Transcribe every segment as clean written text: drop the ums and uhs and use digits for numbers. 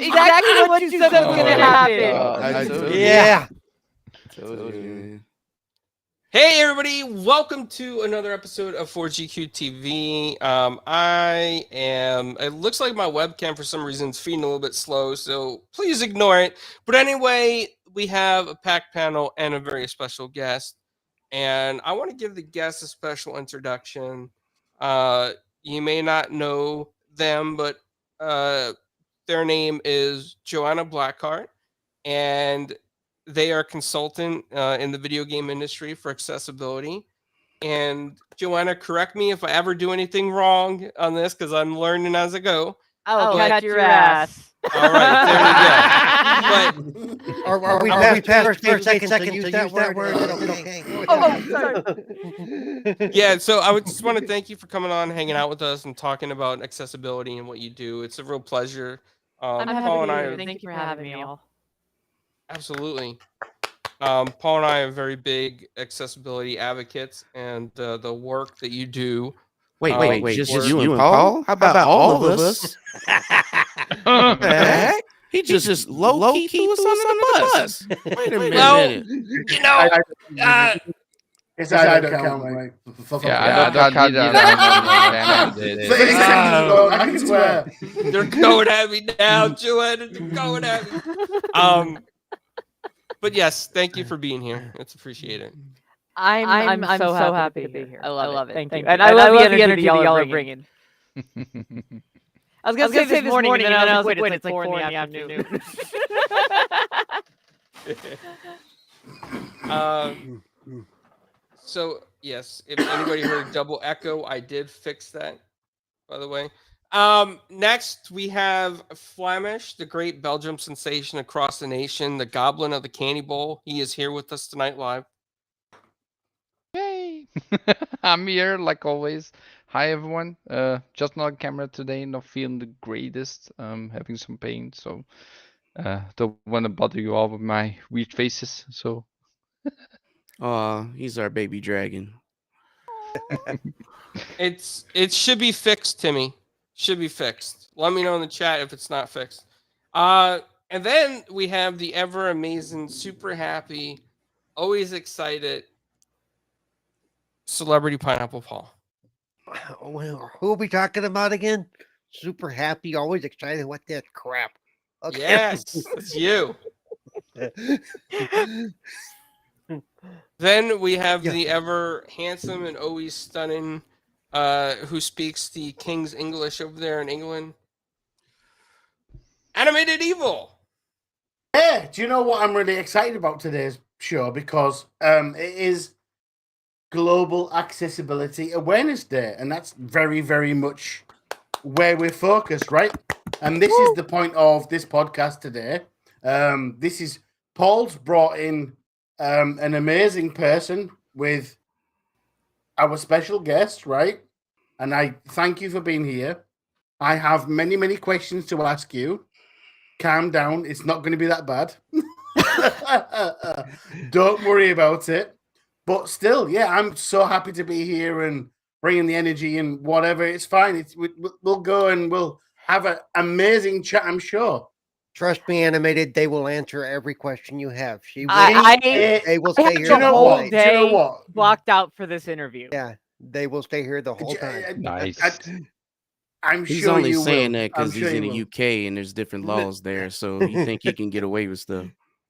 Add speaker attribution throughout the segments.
Speaker 1: exactly what you said was going to happen.
Speaker 2: Yeah.
Speaker 3: Hey everybody, welcome to another episode of 4GQ TV. It looks like my webcam for some reason is feeding a little bit slow, so please ignore it. But anyway, we have a packed panel and a very special guest. And I want to give the guest a special introduction. You may not know them, but their name is Joanna Blackhart. And they are a consultant in the video game industry for accessibility. And Joanna, correct me if I ever do anything wrong on this because I'm learning as I go.
Speaker 1: I'll cut your ass.
Speaker 3: All right, there you go.
Speaker 2: Are we past first second to use that word? Okay.
Speaker 1: Sorry.
Speaker 3: Yeah, so I would just want to thank you for coming on, hanging out with us, and talking about accessibility and what you do. It's a real pleasure.
Speaker 1: I'm
Speaker 3: Paul and I
Speaker 1: happy.
Speaker 3: are
Speaker 1: Thank you for having me all.
Speaker 3: absolutely. Paul and I are very big accessibility advocates, and the work that you do.
Speaker 4: Wait, just you and Paul? How about all of us? What the heck? He just low-key threw us under the bus. Wait a minute.
Speaker 3: Well, you know,
Speaker 5: I don't count, right?
Speaker 6: Yeah, I don't count either.
Speaker 5: I can swear.
Speaker 3: they're going at me now, Joanna. They're going at me. But yes, thank you for being here. It's appreciated.
Speaker 1: I'm so happy to be here. I love it. Thank you. And I love the energy y'all are bringing. I was gonna say this morning, and then I was like, wait, it's like 4 in the afternoon.
Speaker 3: So yes, if anybody heard double echo, I did fix that, by the way. Next we have Flemish, the great Belgium sensation across the nation, the Goblin of the Candy Bowl. He is here with us tonight live.
Speaker 6: Yay! I'm here like always. Hi everyone. Just not on camera today, not feeling the greatest. Having some pain, so don't want to bother you all with my weird faces. So
Speaker 4: He's our baby dragon.
Speaker 3: It should be fixed, Timmy. Should be fixed. Let me know in the chat if it's not fixed. And then we have the ever amazing, super happy, always excited Celebrity Pineapple Paul.
Speaker 2: Well, who are we talking about again? Super happy, always excited. What that crap? Okay.
Speaker 3: Yes, it's you. Then we have the ever handsome and always stunning, who speaks the King's English over there in England, Animated Evil.
Speaker 5: Yeah, do you know what I'm really excited about today's show? Because it is Global Accessibility Awareness Day, and that's very, very much where we're focused, right? And this is the point of this podcast today. This is Paul's brought in an amazing person with our special guest, right? And I thank you for being here. I have many, many questions to ask you. Calm down. It's not going to be that bad. Don't worry about it. But still, yeah, I'm so happy to be here and bringing the energy and whatever. It's fine. We'll go and we'll have an amazing chat, I'm sure.
Speaker 2: Trust me, Animated, they will answer every question you have. They will
Speaker 1: I
Speaker 2: stay
Speaker 1: have
Speaker 2: here
Speaker 1: the
Speaker 2: the
Speaker 1: whole
Speaker 2: whole night.
Speaker 1: day
Speaker 5: Do you know what?
Speaker 1: blocked out for this interview.
Speaker 2: Yeah, they will stay here the whole time.
Speaker 6: nice.
Speaker 5: I'm
Speaker 4: He's
Speaker 5: sure
Speaker 4: only
Speaker 5: you
Speaker 4: saying
Speaker 5: will.
Speaker 4: that because
Speaker 5: I'm
Speaker 4: he's
Speaker 5: sure
Speaker 4: in
Speaker 5: you
Speaker 4: the
Speaker 5: will.
Speaker 4: UK and there's different laws there, so you think he can get away with stuff.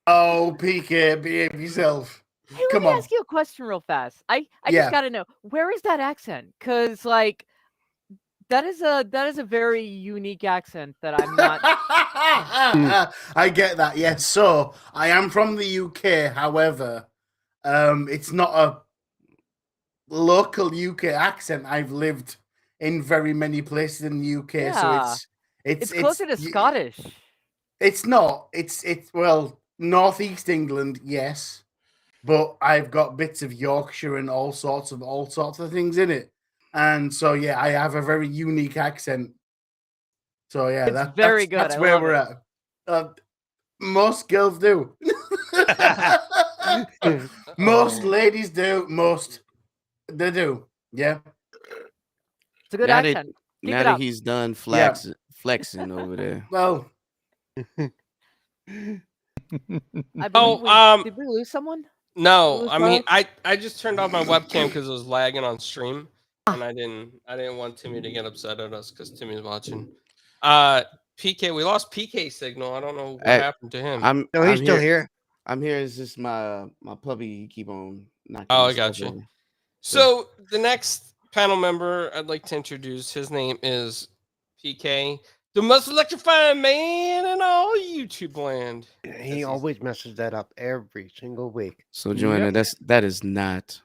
Speaker 5: Oh, PK, behave yourself.
Speaker 1: Hey, let
Speaker 5: Come
Speaker 1: me
Speaker 5: on.
Speaker 1: ask you a question real fast. I
Speaker 5: Yeah.
Speaker 1: just gotta know, where is that accent? Because like that is a very unique accent that I'm not.
Speaker 5: I get that. Yes. So I am from the UK. However, it's not a local UK accent. I've lived in very many places in the UK,
Speaker 1: Yeah.
Speaker 5: so it's
Speaker 1: Closer to Scottish.
Speaker 5: It's not. It's well, northeast England, yes, but I've got bits of Yorkshire and all sorts of things in it, and so yeah, I have a very unique accent. So yeah,
Speaker 1: It's very good.
Speaker 5: That's
Speaker 1: I
Speaker 5: where
Speaker 1: love
Speaker 5: we're
Speaker 1: it.
Speaker 5: at. Most girls do. Most ladies do. Most they do. Yeah.
Speaker 1: It's a good
Speaker 4: Now
Speaker 1: accent. Keep
Speaker 4: now
Speaker 1: it
Speaker 4: that
Speaker 1: up.
Speaker 4: he's done flexing over there.
Speaker 5: Well,
Speaker 1: I believe did we lose someone?
Speaker 3: No, I mean I just turned off my webcam because it was lagging on stream, and I didn't want Timmy to get upset at us because Timmy's watching. PK, we lost PK signal. I don't know what happened to him.
Speaker 2: He's still here.
Speaker 4: I'm here. It's just my puppy keep on knocking.
Speaker 3: Oh, I got you. So the next panel member I'd like to introduce, his name is PK, the most electrifying man in all YouTube land.
Speaker 2: He always messes that up every single week.
Speaker 4: So Joanna, that is not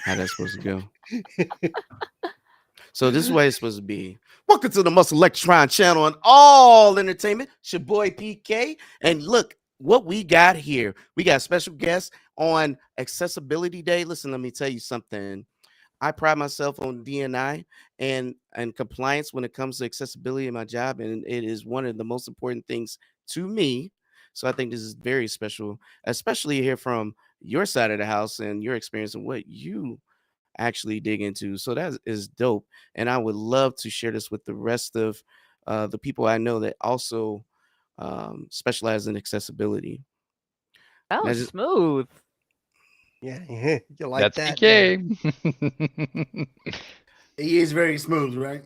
Speaker 4: how that's supposed to go. So this is what it's supposed to be. Welcome to the Most Electrifying channel on all entertainment. It's your boy PK. And look what we got here. We got special guests on Accessibility Day. Listen, let me tell you something. I pride myself on D&I and compliance when it comes to accessibility in my job. And it is one of the most important things to me. So I think this is very special, especially to hear from your side of the house and your experience and what you actually dig into. So that is dope. And I would love to share this with the rest of the people I know that also specialize in accessibility.
Speaker 1: That was smooth.
Speaker 2: Yeah, you like
Speaker 6: That's
Speaker 2: that?
Speaker 6: PK.
Speaker 5: He is very smooth, right?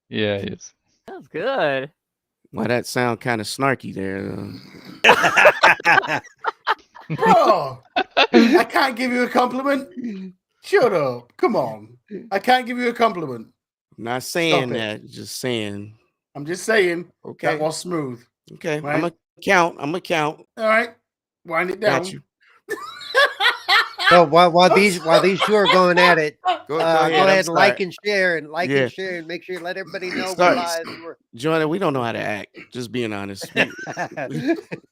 Speaker 6: Yeah, he is.
Speaker 1: That was good.
Speaker 4: Why that sound kind of snarky there?
Speaker 5: Bro, I can't give you a compliment. Shut up. Come on. I can't give you a compliment.
Speaker 4: I'm not saying that, just saying.
Speaker 5: I'm just saying.
Speaker 4: Okay.
Speaker 5: That was smooth.
Speaker 4: Okay.
Speaker 5: Right?
Speaker 4: I'm gonna count.
Speaker 5: All right. Wind it down.
Speaker 4: Got you.
Speaker 2: So while these two are going at it,
Speaker 4: Go
Speaker 2: go ahead and like
Speaker 4: start.
Speaker 2: and share and make sure you let everybody know we're live.
Speaker 4: Joanna, we don't know how to act. Just being honest.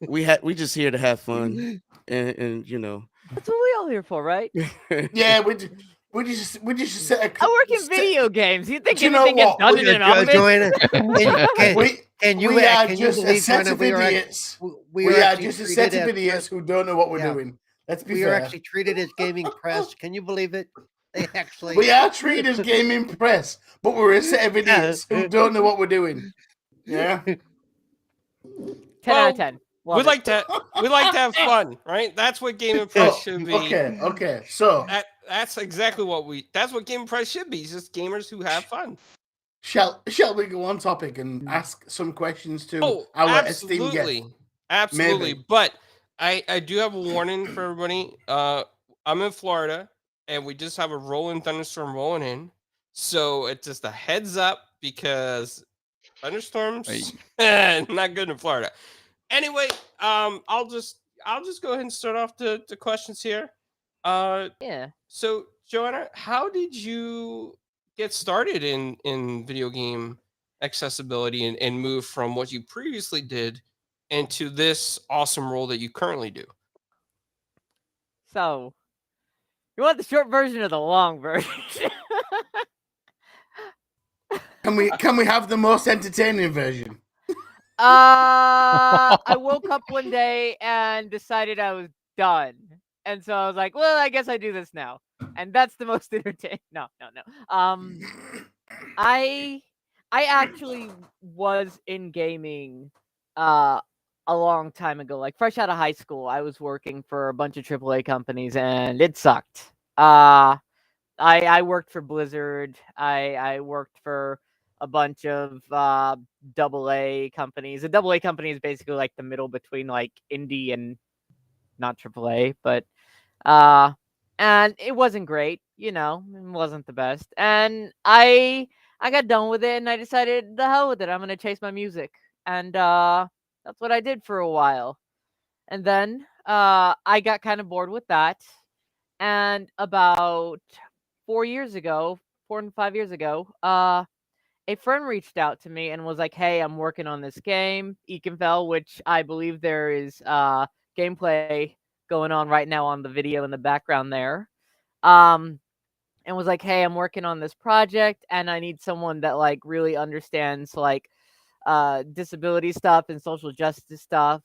Speaker 4: We just here to have fun, and you know.
Speaker 1: That's what we all here for, right?
Speaker 5: Yeah, we just set a,
Speaker 1: I work in video games. You think
Speaker 5: you know
Speaker 1: anything gets
Speaker 5: what?
Speaker 1: done in an office?
Speaker 2: Joanna,
Speaker 5: we are just a set of idiots. We are just a set of idiots who don't know what we're doing. Let's be fair.
Speaker 2: We are actually treated as gaming press. Can you believe it? They actually.
Speaker 5: We are treated as gaming press, but we're a set of idiots who don't know what we're doing. Yeah.
Speaker 1: 10 out of 10.
Speaker 3: We like to have fun, right? That's what Gaming Press should be.
Speaker 5: Okay. So
Speaker 3: that's exactly that's what Gaming Press should be. It's just gamers who have fun.
Speaker 5: Shall we go on topic and ask some questions to our esteemed guest?
Speaker 3: Absolutely. Maybe. But I do have a warning for everybody. I'm in Florida and we just have a rolling thunderstorm rolling in. So it's just a heads up because thunderstorms not good in Florida. Anyway, I'll just go ahead and start off the questions here.
Speaker 1: Yeah.
Speaker 3: So Joanna, how did you get started in video game accessibility and move from what you previously did into this awesome role that you currently do?
Speaker 1: So, you want the short version or the long version?
Speaker 5: Can we have the most entertaining version?
Speaker 1: I woke up one day and decided I was done. And so I was like, well, I guess I do this now. And that's the most entertaining. No. I actually was in gaming a long time ago. Like fresh out of high school, I was working for a bunch of AAA companies and it sucked. I worked for Blizzard. I worked for a bunch of AA companies. A AA company is basically like the middle between like indie and not AAA, but and it wasn't great, you know, it wasn't the best. And I got done with it and I decided the hell with it. I'm gonna chase my music. And that's what I did for a while. And then I got kind of bored with that. And about 4 and 5 years ago, a friend reached out to me and was like, hey, I'm working on this game, Ekenfell, which I believe there is gameplay going on right now on the video in the background there. And was like, hey, I'm working on this project and I need someone that like really understands like disability stuff and social justice stuff.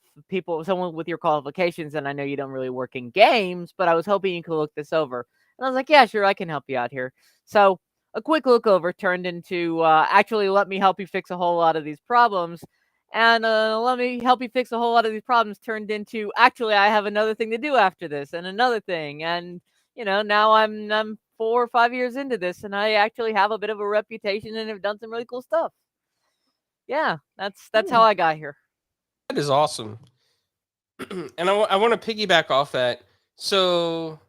Speaker 1: Someone with your qualifications, and I know you don't really work in games, but I was hoping you could look this over. And I was like, yeah, sure, I can help you out here. So a quick look over turned into actually let me help you fix a whole lot of these problems. and let me help you fix a whole lot of these problems turned into, actually, I have another thing to do after this and another thing. And, now I'm 4 or 5 years into this, and I actually have a bit of a reputation and have done some really cool stuff. Yeah, that's how I got here.
Speaker 3: That is awesome. And I want to piggyback off that. So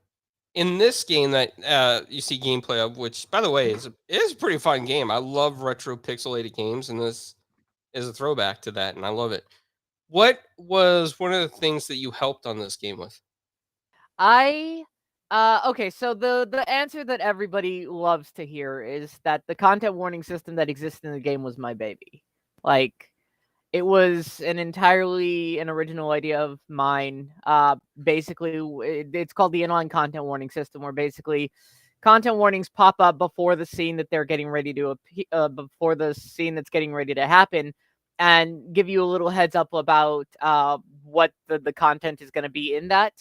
Speaker 3: in this game that you see gameplay of, which by the way is a pretty fun game. I love retro pixelated games, and this is a throwback to that, and I love it. What was one of the things that you helped on this game with?
Speaker 1: Okay, so the answer that everybody loves to hear is that the content warning system that exists in the game was my baby. Like, it was an original idea of mine. Basically, it's called the inline content warning system, where basically content warnings pop up before the scene that they're getting ready to before the scene that's getting ready to happen, and give you a little heads up about what the content is going to be in that.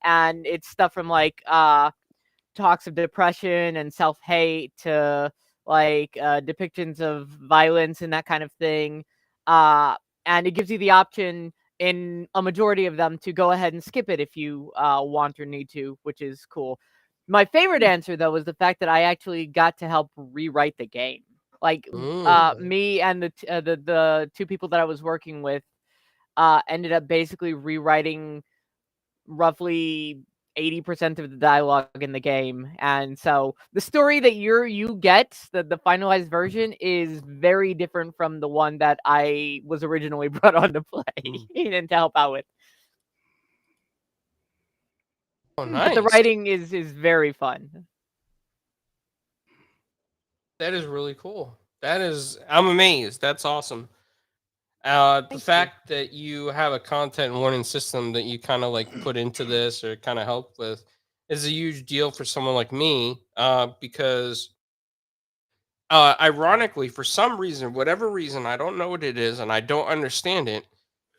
Speaker 1: And it's stuff from like talks of depression and self-hate to like depictions of violence and that kind of thing. And it gives you the option in a majority of them to go ahead and skip it if you want or need to, which is cool. My favorite answer, though, was the fact that I actually got to help rewrite the game. Like, me and the two people that I was working with ended up basically rewriting roughly 80% of the dialogue in the game. And so the story that you get, the finalized version, is very different from the one that I was originally brought on to play and to help out with.
Speaker 3: Oh, nice.
Speaker 1: But the writing is very fun.
Speaker 3: That is really cool. I'm amazed. That's awesome. The fact that you have a content warning system that you kind of like put into this or kind of help with is a huge deal for someone like me. Because ironically, for some reason, whatever reason, I don't know what it is and I don't understand it,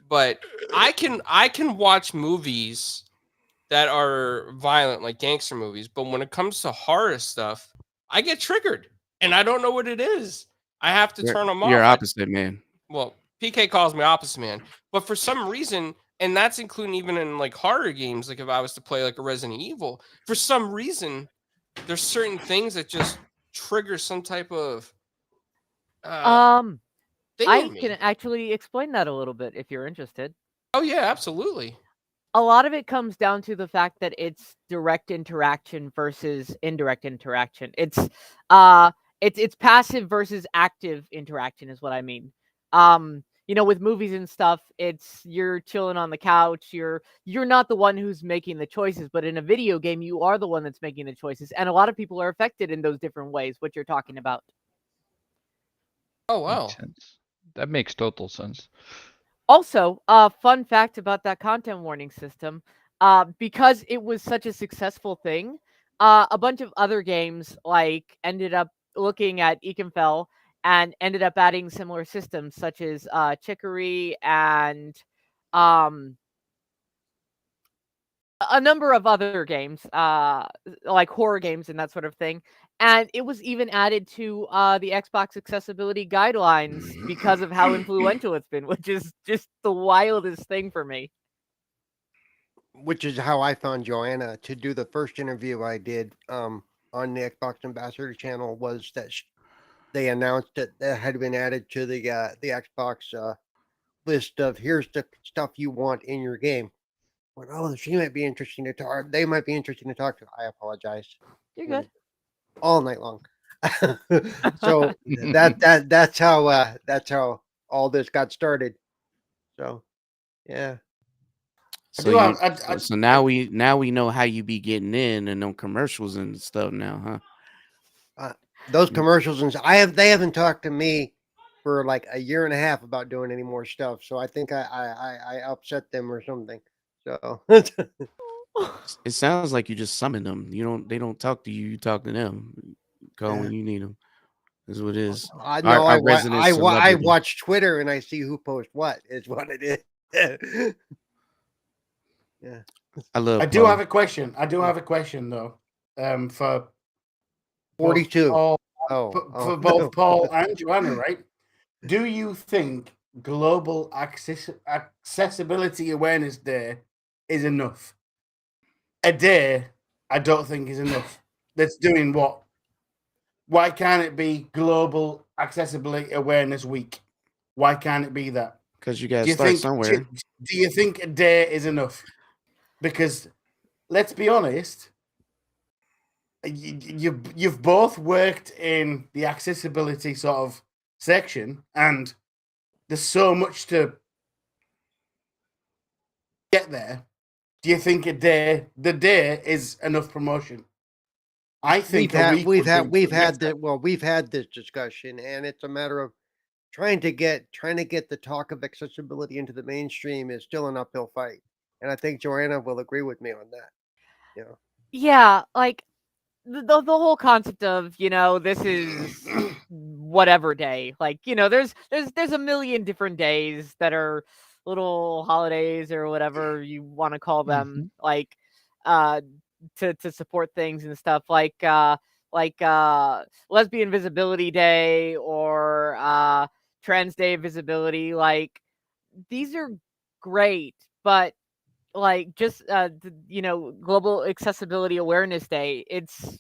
Speaker 3: but I can watch movies that are violent, like gangster movies, but when it comes to horror stuff, I get triggered and I don't know what it is. I have to turn them off.
Speaker 4: You're opposite, man.
Speaker 3: Well, PK calls me opposite man, but for some reason, and that's including even in like horror games, like if I was to play like a Resident Evil, for some reason, there's certain things that just trigger some type of thing
Speaker 1: I
Speaker 3: in me.
Speaker 1: can actually explain that a little bit if you're interested.
Speaker 3: Oh yeah, absolutely.
Speaker 1: A lot of it comes down to the fact that it's direct interaction versus indirect interaction. It's passive versus active interaction is what I mean. With movies and stuff, you're chilling on the couch, you're not the one who's making the choices, but in a video game, you are the one that's making the choices. And a lot of people are affected in those different ways, what you're talking about.
Speaker 3: Oh wow.
Speaker 6: Makes sense. That makes total sense.
Speaker 1: Also, fun fact about that content warning system, because it was such a successful thing, a bunch of other games like ended up looking at Ekenfell and ended up adding similar systems such as Chicory and a number of other games, like horror games and that sort of thing. And it was even added to the Xbox accessibility guidelines because of how influential it's been, which is just the wildest thing for me.
Speaker 2: Which is how I found Joanna to do the first interview I did on the Xbox Ambassador channel. Was that they announced that that had been added to the Xbox list of here's the stuff you want in your game. Well, oh, she might be interesting to talk. They might be interesting to talk to. I apologize.
Speaker 1: You're good.
Speaker 2: All night long. So that's how all this got started. So yeah.
Speaker 4: So now we know how you be getting in and them commercials and stuff now, huh?
Speaker 2: Those commercials and they haven't talked to me for like a year and a half about doing any more stuff. So I think I upset them or something. So
Speaker 4: It sounds like you just summon them. They don't talk to you. You talk to them. Call when you need them. This is what it is.
Speaker 2: No,
Speaker 4: Our resident
Speaker 2: I
Speaker 4: celebrity.
Speaker 2: watch Twitter and I see who posts what is what it is. Yeah.
Speaker 5: I do have a question. I do have a question though. For
Speaker 2: 42.
Speaker 5: for both Paul and Joanna, right? Do you think Global Accessibility Awareness Day is enough. A day, I don't think is enough. That's doing what? Why can't it be Global Accessibility Awareness Week? Why can't it be that?
Speaker 4: Because you got
Speaker 5: Do
Speaker 4: to
Speaker 5: you
Speaker 4: start
Speaker 5: think?
Speaker 4: somewhere.
Speaker 5: Do you think a day is enough? Because let's be honest, you've both worked in the accessibility sort of section, and there's so much to get there. Do you think the day is enough promotion? I think
Speaker 2: we've had this discussion, and it's a matter of trying to get the talk of accessibility into the mainstream is still an uphill fight. And I think Joanna will agree with me on that. You know,
Speaker 1: Yeah, like the whole concept of, this is whatever day. Like, there's a million different days that are little holidays or whatever you want to call them, like uh to support things and stuff, like Lesbian Visibility Day, or Trans Day of Visibility. Like, these are great, but like, just Global Accessibility Awareness Day, it's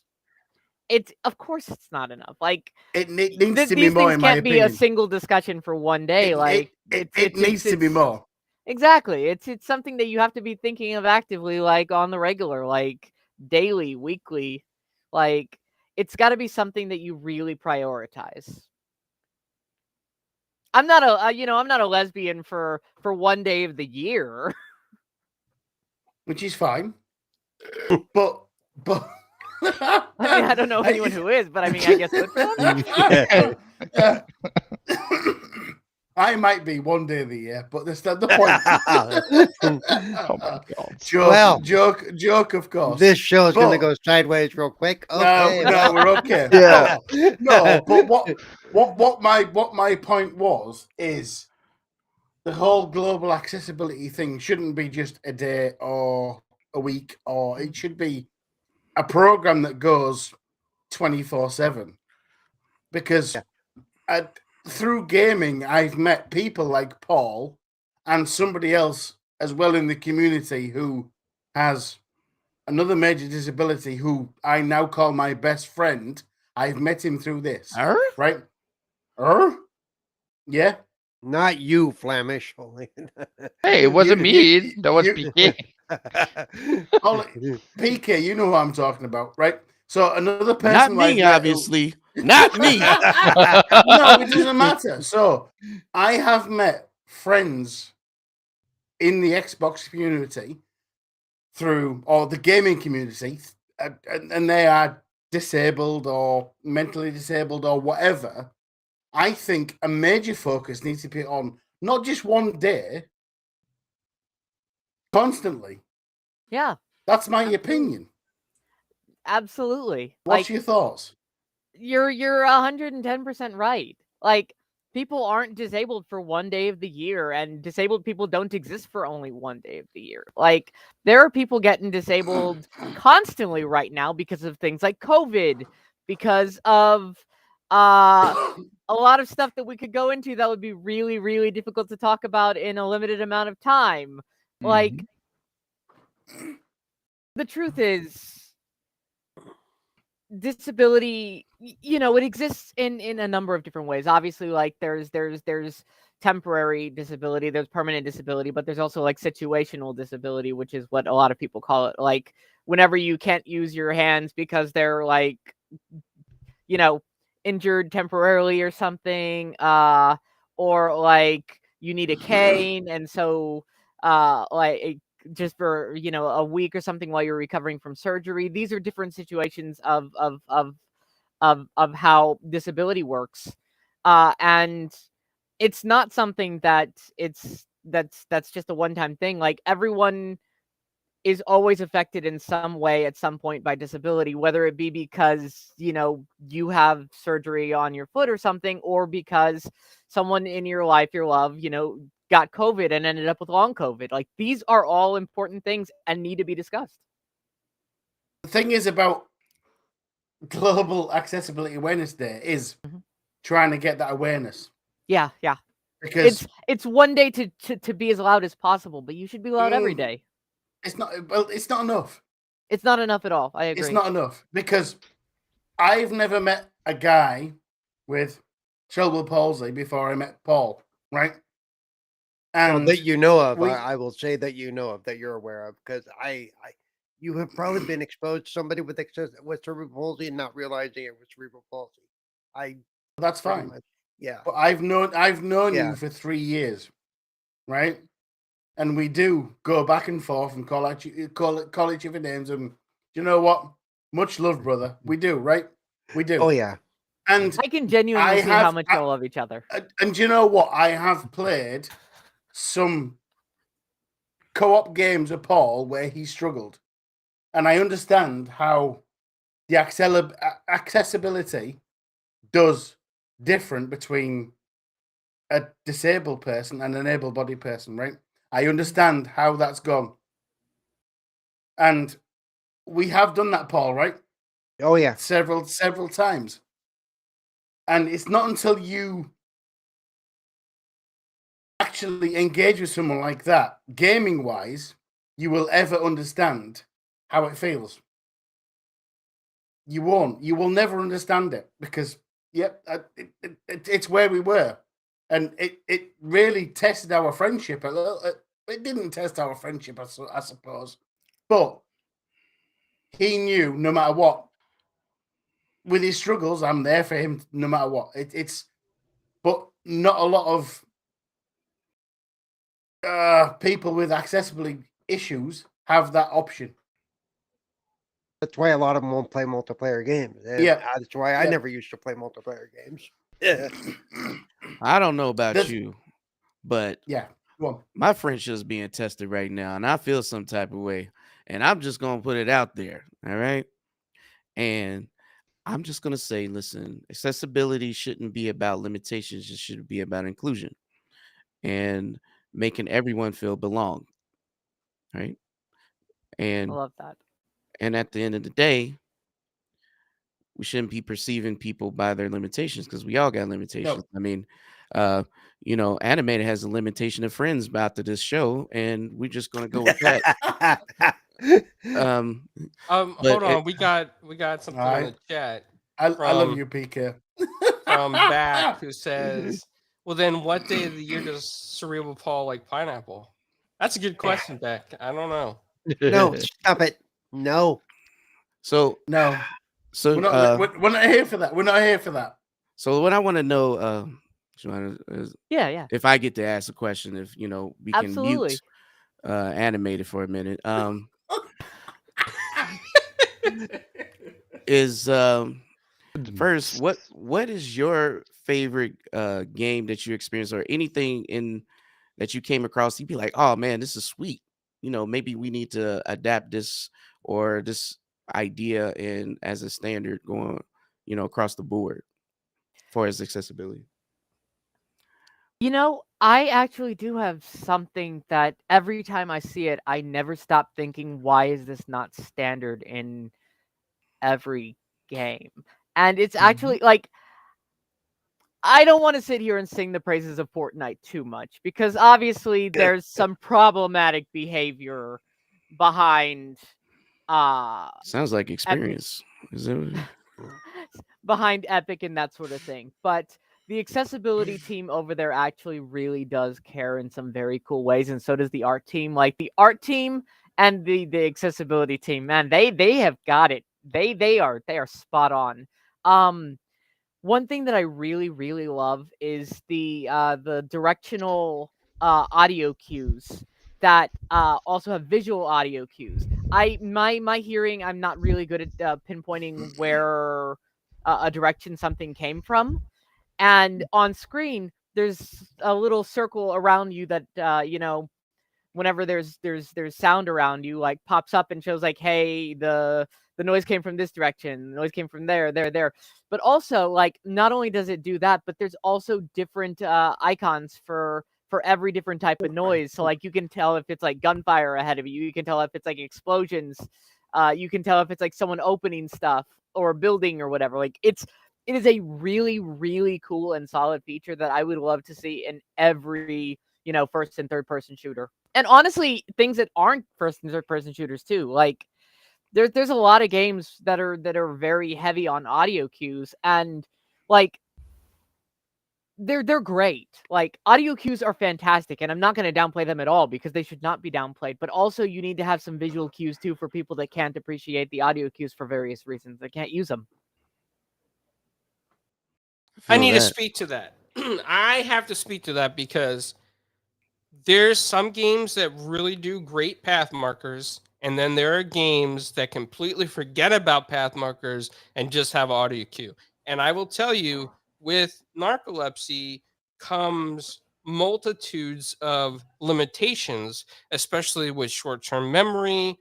Speaker 1: of course it's not enough. Like,
Speaker 5: it needs to be
Speaker 1: these
Speaker 5: more,
Speaker 1: things
Speaker 5: in my
Speaker 1: can't be a
Speaker 5: opinion.
Speaker 1: single discussion for one day. Like,
Speaker 5: It needs to be more.
Speaker 1: Exactly. It's something that you have to be thinking of actively, like on the regular, like daily, weekly. Like, it's got to be something that you really prioritize. I'm not I'm not a lesbian for one day of the year.
Speaker 5: Which is fine. but
Speaker 1: I mean, I don't know of anyone who is, but I mean, I guess good for them.
Speaker 5: I might be one day of the year, but that's not the point.
Speaker 6: Oh my God.
Speaker 5: Joke, of course.
Speaker 2: this show is going to go sideways real quick. Okay,
Speaker 5: No, we're okay.
Speaker 4: Yeah.
Speaker 5: No, but what my point was is the whole global accessibility thing shouldn't be just a day or a week, or it should be a program that goes 24/7. Because through gaming, I've met people like Paul and somebody else as well in the community who has another major disability, who I now call my best friend. I've met him through this, right? Yeah.
Speaker 2: not you, Flemish.
Speaker 6: Hey, it wasn't me. That was PK.
Speaker 5: PK, you know who I'm talking about, right? So another person,
Speaker 4: Not
Speaker 5: who I've
Speaker 4: me,
Speaker 5: met
Speaker 4: obviously. Not me.
Speaker 5: No, it doesn't matter. So I have met friends in the Xbox community or the gaming community, and they are disabled or mentally disabled or whatever. I think a major focus needs to be on not just one day, constantly.
Speaker 1: Yeah.
Speaker 5: That's my opinion.
Speaker 1: Absolutely.
Speaker 5: What's
Speaker 1: Like,
Speaker 5: your thoughts?
Speaker 1: You're 110% right. Like, people aren't disabled for one day of the year, and disabled people don't exist for only one day of the year. Like, there are people getting disabled constantly right now because of things like COVID, because of a lot of stuff that we could go into that would be really, really difficult to talk about in a limited amount of time. Like, the truth is, disability, it exists in a number of different ways. Obviously, like, there's temporary disability, there's permanent disability, but there's also like situational disability, which is what a lot of people call it. Like, whenever you can't use your hands because they're like, injured temporarily or something, or like you need a cane, and so like, just for a week or something while you're recovering from surgery. These are different situations of how disability works, and it's not something that's just a one-time thing. Like, everyone is always affected in some way at some point by disability, whether it be because you have surgery on your foot or something, or because someone in your life, your love, got COVID and ended up with long COVID. Like, these are all important things and need to be discussed.
Speaker 5: The thing is about Global Accessibility Awareness Day is trying to get that awareness.
Speaker 1: Yeah.
Speaker 5: because
Speaker 1: it's one day to be as loud as possible, but you should be loud every day.
Speaker 5: it's not. Well, it's not enough.
Speaker 1: It's not enough at all. I agree.
Speaker 5: It's not enough because I've never met a guy with cerebral palsy before I met Paul, right?
Speaker 2: Well,
Speaker 5: And
Speaker 2: that you know of,
Speaker 5: we-
Speaker 2: I will say that you know of, that you're aware of, because you have probably been exposed to somebody with cerebral palsy and not realizing it was cerebral palsy.
Speaker 5: that's
Speaker 2: Pretty
Speaker 5: fine.
Speaker 2: much, yeah.
Speaker 5: But I've known
Speaker 2: Yeah.
Speaker 5: you for 3 years, right? And we do go back and forth and call each other names. And you know what? Much love, brother. We do, right? We do.
Speaker 2: Oh yeah.
Speaker 5: And
Speaker 1: I can genuinely
Speaker 5: I
Speaker 1: see how
Speaker 5: have-
Speaker 1: much
Speaker 5: I-
Speaker 1: you love each other.
Speaker 5: and you know what? I have played some co-op games of Paul where he struggled, and I understand how the accessibility does different between a disabled person and an able-bodied person, right? I understand how that's gone, and we have done that, Paul, right?
Speaker 2: Oh yeah.
Speaker 5: Several times, and it's not until you actually engage with someone like that, gaming-wise, you will ever understand how it feels. You won't. You will never understand it because, it's where we were, and it really tested our friendship a little. It didn't test our friendship, I suppose, but he knew no matter what. With his struggles, I'm there for him no matter what. But not a lot of people with accessibility issues have that option.
Speaker 2: That's why a lot of them won't play multiplayer games. And
Speaker 5: Yeah.
Speaker 2: That's why I
Speaker 5: Yeah.
Speaker 2: never used to play multiplayer games. Yeah.
Speaker 4: I don't know about
Speaker 5: That's-
Speaker 4: you, but
Speaker 5: Yeah. Go on.
Speaker 4: my friendship's being tested right now, and I feel some type of way. And I'm just gonna put it out there, all right? And I'm just gonna say, listen, accessibility shouldn't be about limitations; it should be about inclusion and making everyone feel belong, right?
Speaker 1: I
Speaker 4: And
Speaker 1: love that.
Speaker 4: at the end of the day, we shouldn't be perceiving people by their limitations because we all got limitations. I mean, uh, Animated has a limitation of friends about to this show, and we're just gonna go with that. But
Speaker 3: Hold on. We got something on
Speaker 5: Alright.
Speaker 3: the chat
Speaker 5: I love
Speaker 3: From-
Speaker 5: you, PK.
Speaker 3: from Back who says, "Well, then, what day of the year does Cerebral Paul like pineapple?" That's a good question, Beck. I don't know.
Speaker 2: No, stop it. No.
Speaker 4: so
Speaker 5: No,
Speaker 4: so
Speaker 5: we're not here for that. We're not here for that.
Speaker 4: so what I want to know, Joanna, is
Speaker 1: Yeah.
Speaker 4: if I get to ask a question, if we can
Speaker 1: Absolutely.
Speaker 4: mute Animated for a minute, is first, what is your favorite game that you experienced, or anything that you came across? You'd be like, oh man, this is sweet. Maybe we need to adapt this or this idea in as a standard going, across the board for its accessibility.
Speaker 1: I actually do have something that every time I see it, I never stop thinking, why is this not standard in every game? And it's actually like, I don't want to sit here and sing the praises of Fortnite too much because obviously there's some problematic behavior behind
Speaker 4: Sounds like experience. Is it?
Speaker 1: behind Epic and that sort of thing. But the accessibility team over there actually really does care in some very cool ways, and so does the art team. Like the art team and the accessibility team, man, they have got it. They are spot on. One thing that I really really love is the directional audio cues that also have visual audio cues. My hearing, I'm not really good at pinpointing where a direction something came from, and on screen there's a little circle around you that whenever there's sound around you, like pops up and shows like, hey, the noise came from this direction, the noise came from there. But also, like, not only does it do that, but there's also different icons for every different type of noise. So like you can tell if it's like gunfire ahead of you, you can tell if it's like explosions, you can tell if it's like someone opening stuff or building or whatever. Like it is a really, really cool and solid feature that I would love to see in every, first and third person shooter. And honestly, things that aren't first and third person shooters too. Like there's a lot of games that are very heavy on audio cues, and like they're great. Like audio cues are fantastic, and I'm not going to downplay them at all because they should not be downplayed. But also, you need to have some visual cues too for people that can't appreciate the audio cues for various reasons. They can't use them.
Speaker 3: I
Speaker 4: Feel
Speaker 3: need to
Speaker 4: that.
Speaker 3: speak to that. I have to speak to that because there's some games that really do great path markers, and then there are games that completely forget about path markers and just have audio cue. And I will tell you, with narcolepsy comes multitudes of limitations, especially with short-term memory,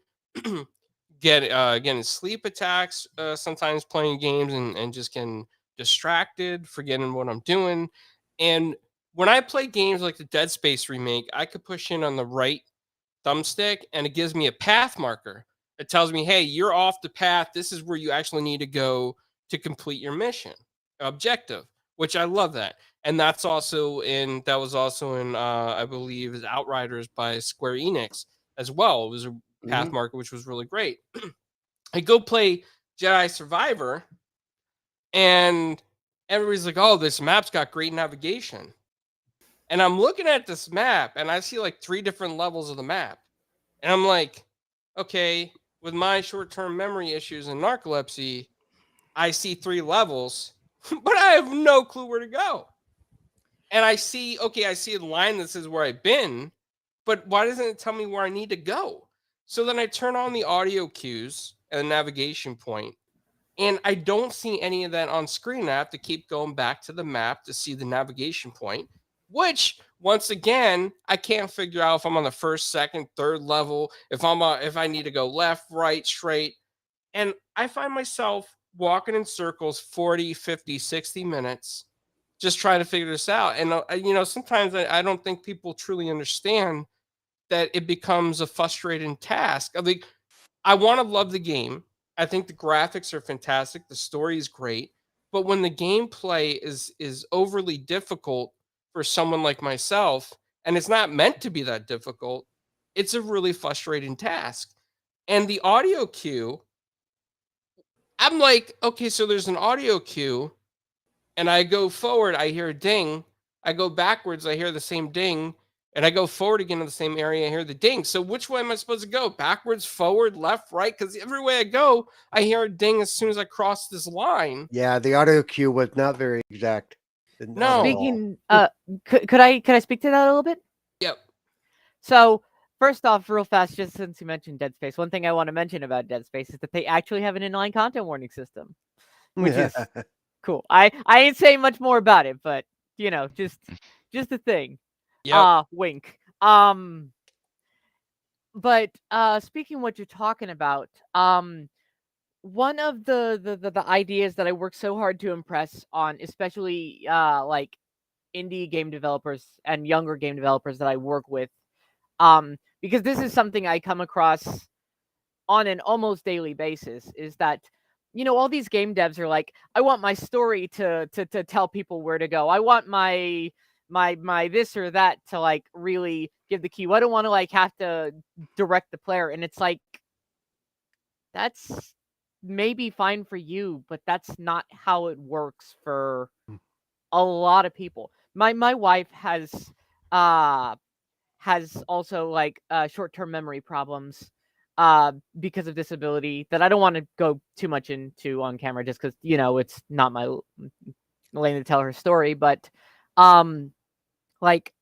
Speaker 3: getting sleep attacks, sometimes playing games and just getting distracted, forgetting what I'm doing. And when I play games like the Dead Space remake, I could push in on the right thumbstick and it gives me a path marker. It tells me, hey, you're off the path. This is where you actually need to go to complete your mission objective, which I love that. And that was also in I believe is Outriders by Square Enix as well. It was a path
Speaker 5: Mhm.
Speaker 3: marker, which was really great. I go play Jedi Survivor and everybody's like, oh, this map's got great navigation. And I'm looking at this map and I see like 3 different levels of the map. And I'm like, okay, with my short-term memory issues and narcolepsy, I see 3 levels, but I have no clue where to go. And I see a line that says where I've been, but why doesn't it tell me where I need to go? So then I turn on the audio cues and the navigation point, and I don't see any of that on screen. I have to keep going back to the map to see the navigation point, which once again, I can't figure out if I'm on the first, second, third level, if I need to go left, right, straight. And I find myself walking in circles 40, 50, 60 minutes just trying to figure this out. And sometimes I don't think people truly understand that it becomes a frustrating task. I want to love the game. I think the graphics are fantastic. The story is great. But when the gameplay is overly difficult for someone like myself, and it's not meant to be that difficult, it's a really frustrating task. And the audio cue, I'm like, okay, so there's an audio cue, and I go forward, I hear a ding. I go backwards, I hear the same ding. And I go forward again to the same area, I hear the ding. So which way am I supposed to go? Backwards, forward, left, right? Because every way I go, I hear a ding as soon as I cross this line.
Speaker 2: Yeah, the audio cue was not very exact. Not
Speaker 3: No.
Speaker 2: at all.
Speaker 1: Speaking, could I speak to that a little bit?
Speaker 3: Yep.
Speaker 1: So first off, real fast, just since you mentioned Dead Space, one thing I want to mention about Dead Space is that they actually have an inline content warning system, which is cool. I ain't saying much more about it, but just a thing.
Speaker 3: Yep.
Speaker 1: Wink. But speaking what you're talking about, one of the ideas that I work so hard to impress on, especially like indie game developers and younger game developers that I work with, because this is something I come across on an almost daily basis, is that all these game devs are like, I want my story to tell people where to go. I want my this or that to like really give the cue. I don't want to like have to direct the player. And it's like, that's maybe fine for you, but that's not how it works for a lot of people. My wife has also like short-term memory problems because of disability that I don't want to go too much into on camera, just because it's not my lane to tell her story. But like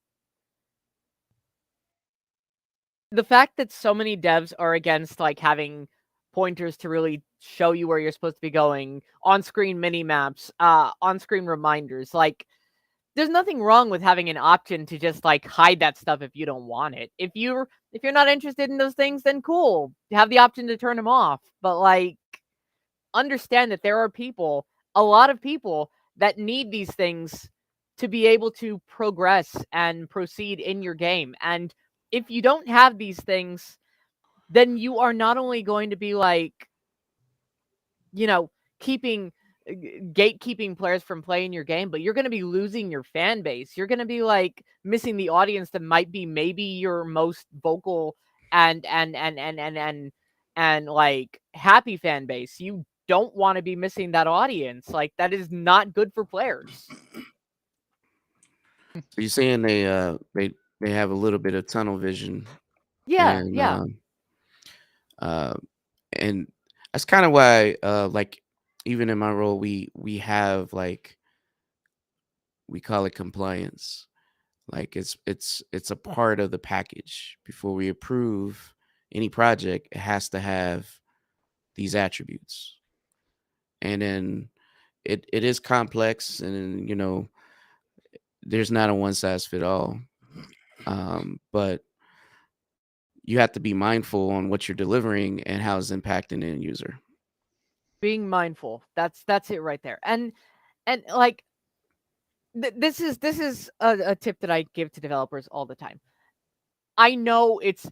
Speaker 1: the fact that so many devs are against like having pointers to really show you where you're supposed to be going, on-screen mini maps, on-screen reminders, like there's nothing wrong with having an option to just like hide that stuff if you don't want it. If you're not interested in those things, then cool. You have the option to turn them off. But like understand that there are people, a lot of people that need these things to be able to progress and proceed in your game. And if you don't have these things, then you are not only going to be like, keeping gatekeeping players from playing your game, but you're going to be losing your fan base. You're going to be like missing the audience that might be maybe your most vocal and like happy fan base. You don't want to be missing that audience. Like that is not good for players.
Speaker 4: So you're saying they have a little bit of tunnel vision,
Speaker 1: Yeah,
Speaker 4: and
Speaker 1: yeah.
Speaker 4: uh, and that's kind of why like even in my role we have like we call it compliance. Like it's a part of the package. Before we approve any project, it has to have these attributes. And then it is complex, and there's not a one size fit all. But you have to be mindful on what you're delivering and how it's impacting the end user.
Speaker 1: Being mindful. That's it right there. And like this is a tip that I give to developers all the time. I know it's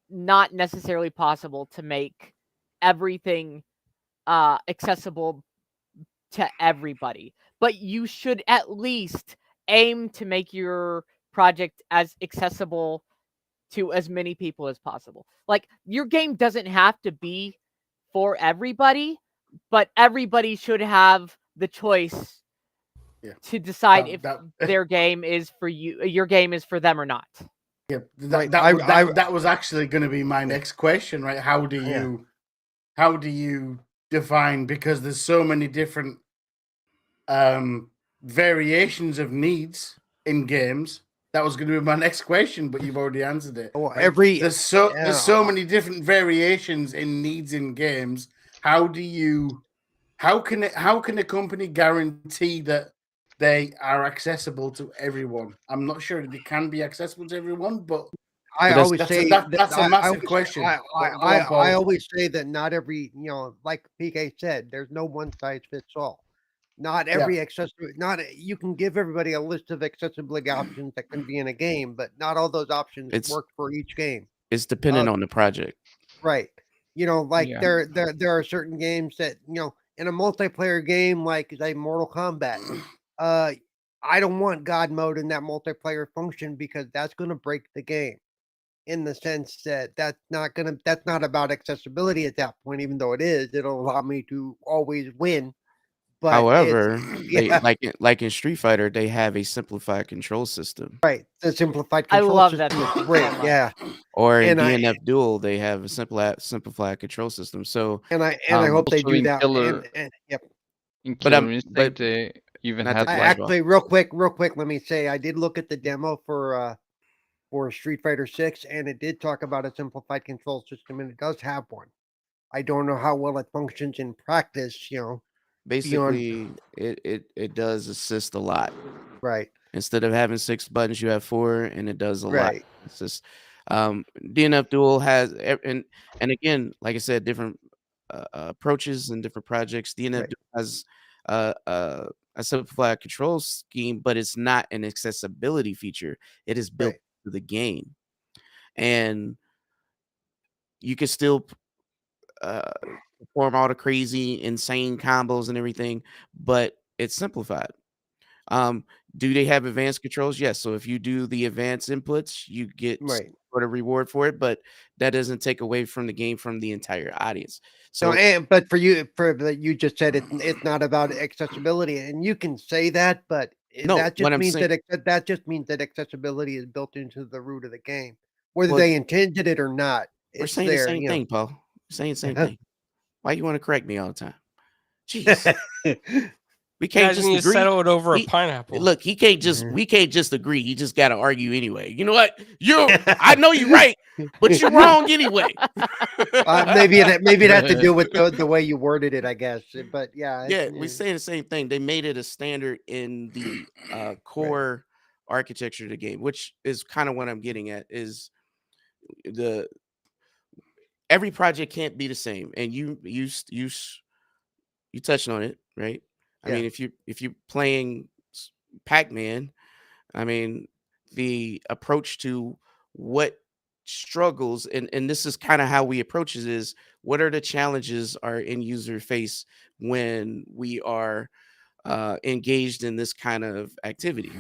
Speaker 1: not necessarily possible to make everything accessible to everybody, but you should at least aim to make your project as accessible to as many people as possible. Like your game doesn't have to be for everybody, but everybody should have the choice
Speaker 5: Yeah.
Speaker 1: to decide if
Speaker 5: That-
Speaker 1: their game is for you, your game is for them or not.
Speaker 5: Yeah,
Speaker 2: Right,
Speaker 5: that was actually going to be my next question, right? How do
Speaker 2: Yeah.
Speaker 5: you define, because there's so many different variations of needs in games. That was going to be my next question, but you've already answered it.
Speaker 2: Well,
Speaker 5: right? There's so
Speaker 2: yeah.
Speaker 5: many different variations in needs in games. How can a company guarantee that they are accessible to everyone? I'm not sure that they can be accessible to everyone, but
Speaker 2: I
Speaker 4: that's-
Speaker 2: always say
Speaker 5: that's a massive question.
Speaker 2: I
Speaker 5: Go on, Paul.
Speaker 2: always say that not every, like PK said, there's no one size fits all. Not every you can give everybody a list of accessibility options that can be in a game, but not all those options
Speaker 4: It's-
Speaker 2: work for each game.
Speaker 4: It's dependent on the project.
Speaker 2: Right. Like
Speaker 6: Yeah.
Speaker 2: there are certain games that, in a multiplayer game like Mortal Kombat, I don't want God mode in that multiplayer function because that's going to break the game. In the sense that that's not about accessibility at that point, even though it is. It'll allow me to always win. But
Speaker 4: However,
Speaker 2: yeah.
Speaker 4: they like in Street Fighter, they have a simplified control system.
Speaker 2: Right, the simplified
Speaker 1: I
Speaker 2: control
Speaker 1: love that
Speaker 2: system is
Speaker 1: system
Speaker 2: great.
Speaker 1: so much.
Speaker 2: Yeah,
Speaker 4: Or in
Speaker 2: And I-
Speaker 4: DNF Duel, they have a simplified control system. So
Speaker 2: and I
Speaker 6: Um,
Speaker 2: hope they
Speaker 6: also
Speaker 2: do
Speaker 6: in
Speaker 2: that.
Speaker 6: Killer-
Speaker 2: Yep.
Speaker 6: In
Speaker 4: But,
Speaker 6: Killer Instinct,
Speaker 4: but
Speaker 6: they even
Speaker 4: not
Speaker 6: had
Speaker 4: to
Speaker 2: I
Speaker 4: cut
Speaker 6: like
Speaker 4: you off.
Speaker 2: actually, real quick, let me say I did look at the demo for Street Fighter 6, and it did talk about a simplified control system, and it does have one. I don't know how well it functions in practice.
Speaker 4: basically it does assist a lot.
Speaker 2: Right.
Speaker 4: Instead of having 6 buttons, you have 4, and it does a lot.
Speaker 2: Right.
Speaker 4: It's just DNF Duel has and again, like I said, different approaches and different projects. DNF
Speaker 2: Right.
Speaker 4: Duel has a simplified control scheme, but it's not an accessibility feature. It is built
Speaker 2: Right.
Speaker 4: to the game, and you can still perform all the crazy, insane combos and everything, but it's simplified. Do they have advanced controls? Yes. So if you do the advanced inputs, you get
Speaker 2: Right.
Speaker 4: sort of reward for it, but that doesn't take away from the game from the entire audience.
Speaker 2: So,
Speaker 4: So
Speaker 2: but you just said it's not about accessibility, and you can say that, but
Speaker 4: No,
Speaker 2: that just
Speaker 4: what I'm
Speaker 2: means
Speaker 4: saying-
Speaker 2: that just means that accessibility is built into the root of the game, whether
Speaker 4: Well,
Speaker 2: they intended it or not.
Speaker 4: we're
Speaker 2: It's
Speaker 4: saying
Speaker 2: there,
Speaker 4: the same thing, Paul. We're saying the same
Speaker 2: Uh-huh.
Speaker 4: thing. Why you want to correct me all the time? Jeez. We
Speaker 3: You
Speaker 4: can't
Speaker 3: guys
Speaker 4: just
Speaker 3: need to
Speaker 4: agree.
Speaker 3: settle it over a
Speaker 4: He-
Speaker 3: pineapple.
Speaker 4: Look, he can't just
Speaker 2: Mhm.
Speaker 4: we can't just agree. He just gotta argue anyway. You know what? I know you're right, but you're wrong anyway.
Speaker 2: Maybe it had to do with the way you worded it, I guess. But yeah,
Speaker 4: Yeah, we say the same thing. They made it a standard in the core architecture of the game, which is kind of what I'm getting at. Is every project can't be the same, and you touched on it, right? I
Speaker 2: Yeah.
Speaker 4: mean, if you're playing Pac-Man, I mean, the approach to what struggles, and this is kind of how we approach it, is what are the challenges our end user face when we are engaged in this kind of activity.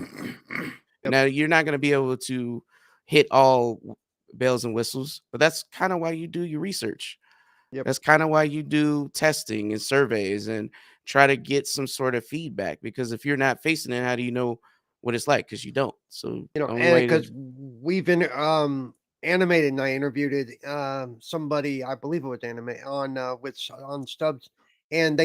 Speaker 2: Yep.
Speaker 4: Now, you're not going to be able to hit all bells and whistles, but that's kind of why you do your research.
Speaker 2: Yep.
Speaker 4: That's kind of why you do testing and surveys and try to get some sort of feedback, because if you're not facing it, how do you know what it's like? Because you don't. So
Speaker 2: You know,
Speaker 4: the only
Speaker 2: and
Speaker 4: way to
Speaker 2: because we've been animated, and I interviewed somebody, I believe it was anime on on Stubbs, and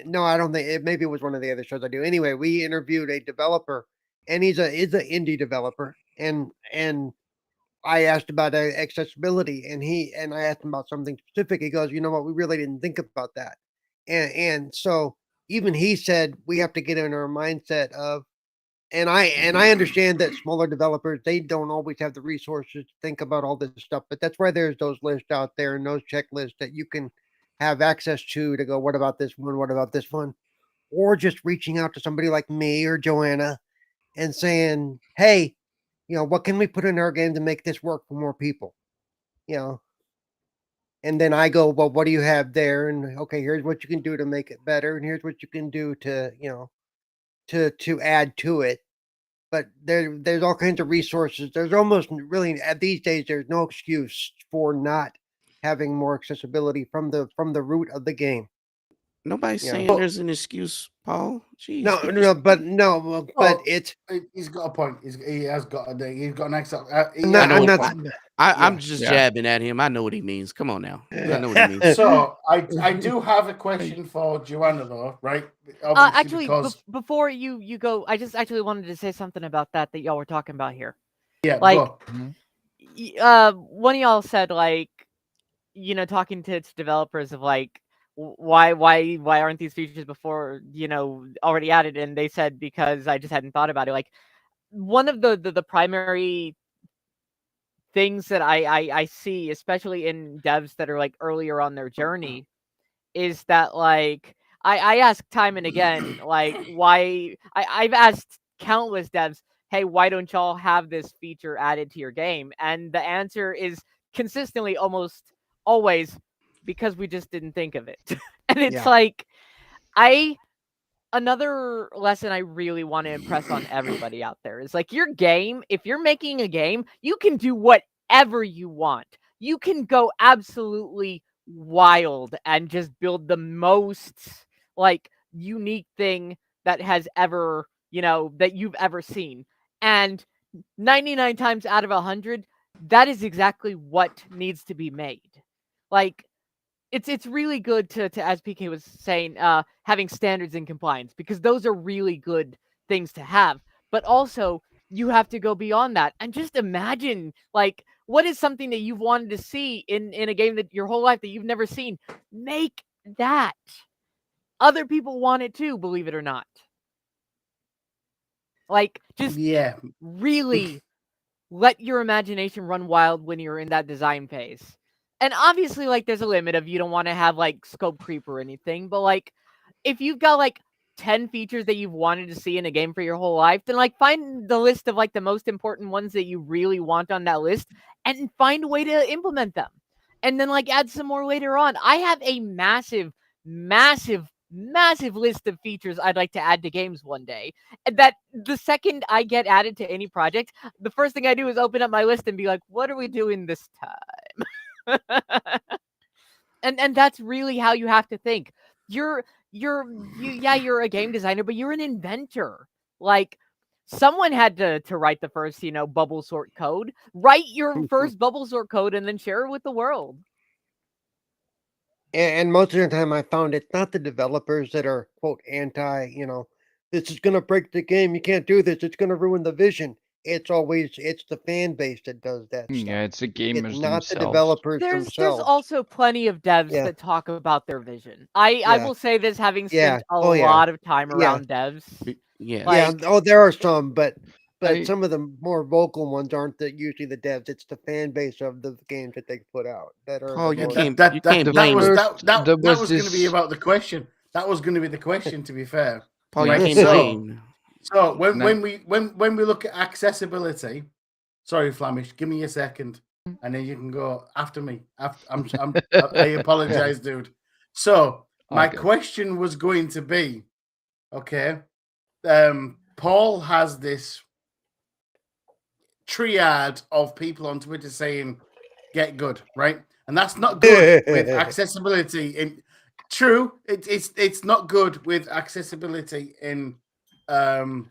Speaker 2: no, I don't think maybe it was one of the other shows I do. Anyway, we interviewed a developer, and he's an indie developer, and I asked about accessibility, and I asked him about something specific. He goes, you know what, we really didn't think about that, and so even he said we have to get in our mindset of. And I understand that smaller developers, they don't always have the resources to think about all this stuff, but that's why there's those lists out there and those checklists that you can have access to go, what about this one? What about this one? Or just reaching out to somebody like me or Joanna and saying, hey, what can we put in our game to make this work for more people? And then I go, well, what do you have there? And okay, here's what you can do to make it better, and here's what you can do to, to add to it. But there's all kinds of resources. There's almost really these days there's no excuse for not having more accessibility from the root of the game.
Speaker 4: Nobody's
Speaker 2: Yeah.
Speaker 4: saying there's an excuse, Paul. Jeez,
Speaker 2: No,
Speaker 4: give
Speaker 2: no,
Speaker 4: us-
Speaker 2: but no, but it's.
Speaker 5: He's got a point. He has got an excellent.
Speaker 2: I'm not.
Speaker 4: know
Speaker 2: I'm
Speaker 4: what
Speaker 2: not.
Speaker 5: point.
Speaker 4: I'm
Speaker 5: Yeah.
Speaker 4: just
Speaker 6: Yeah.
Speaker 4: jabbing at him. I know what he means. Come on now. I
Speaker 5: Yeah.
Speaker 4: know what he means.
Speaker 5: So I do have a question for Joanna though, right?
Speaker 1: Actually,
Speaker 5: because
Speaker 1: before you go, I just actually wanted to say something about that y'all were talking about here.
Speaker 5: yeah,
Speaker 1: Like,
Speaker 5: go.
Speaker 1: one of y'all said, like, talking to developers of like, why aren't these features before already added? And they said because I just hadn't thought about it. Like, one of the primary things that I see, especially in devs that are like earlier on their journey, is that like I ask time and again, like, why I've asked countless devs, hey, why don't y'all have this feature added to your game? And the answer is consistently almost always because we just didn't think of it. And it's
Speaker 2: Yeah.
Speaker 1: like another lesson I really want to impress on everybody out there is like, your game, if you're making a game, you can do whatever you want. You can go absolutely wild and just build the most like unique thing that has ever, that you've ever seen. And 99 times out of 100, that is exactly what needs to be made. Like, it's really good to as PK was saying, having standards and compliance, because those are really good things to have. But also, you have to go beyond that and just imagine, like, what is something that you've wanted to see in a game that your whole life that you've never seen? Make that. Other people want it too, believe it or not. Like, just
Speaker 5: Yeah,
Speaker 1: really let your imagination run wild when you're in that design phase. And obviously, like, there's a limit of you don't want to have like scope creep or anything, but like, if you've got like 10 features that you've wanted to see in a game for your whole life, then like find the list of like the most important ones that you really want on that list and find a way to implement them. And then like add some more later on. I have a massive, massive, massive list of features I'd like to add to games one day. And that the second I get added to any project, the first thing I do is open up my list and be like, what are we doing this time? and that's really how you have to think. You're a game designer, but you're an inventor. Like, someone had to write the first, bubble sort code. Write your first bubble sort code and then share it with the world.
Speaker 2: And most of the time, I found it's not the developers that are quote anti. This is going to break the game. You can't do this. It's going to ruin the vision. It's the fan base that does that stuff.
Speaker 6: Yeah, it's the gamers
Speaker 2: It's not the
Speaker 6: themselves.
Speaker 2: developers
Speaker 1: There's
Speaker 2: themselves.
Speaker 1: also plenty of devs
Speaker 2: Yeah.
Speaker 1: that talk about their vision. I
Speaker 2: Yeah.
Speaker 1: will say this, having
Speaker 2: Yeah.
Speaker 1: spent a
Speaker 2: Oh, yeah.
Speaker 1: lot of time
Speaker 2: Yeah.
Speaker 1: around devs.
Speaker 4: Yeah.
Speaker 1: Like,
Speaker 2: Yeah. Oh, there are some, but
Speaker 6: I-
Speaker 2: some of the more vocal ones aren't usually the devs. It's the fan base of the games that they put out that are.
Speaker 4: Paul,
Speaker 2: the
Speaker 4: you
Speaker 2: most-
Speaker 4: can't
Speaker 5: that
Speaker 4: blame
Speaker 5: was
Speaker 4: them.
Speaker 5: that
Speaker 6: There
Speaker 5: was
Speaker 6: was
Speaker 5: going to be
Speaker 6: this-
Speaker 5: about the question. That was going to be the question. To be fair,
Speaker 4: Paul,
Speaker 5: Right,
Speaker 4: you can't
Speaker 5: so-
Speaker 4: blame.
Speaker 5: so when
Speaker 6: No.
Speaker 5: when we look at accessibility, sorry, Flamish, give me a second. and then you can go after me. I apologize, dude. So my
Speaker 6: Okay.
Speaker 5: question was going to be, okay, Paul has this triad of people on Twitter saying get good, right? And that's not good with accessibility in true, it's not good with accessibility in the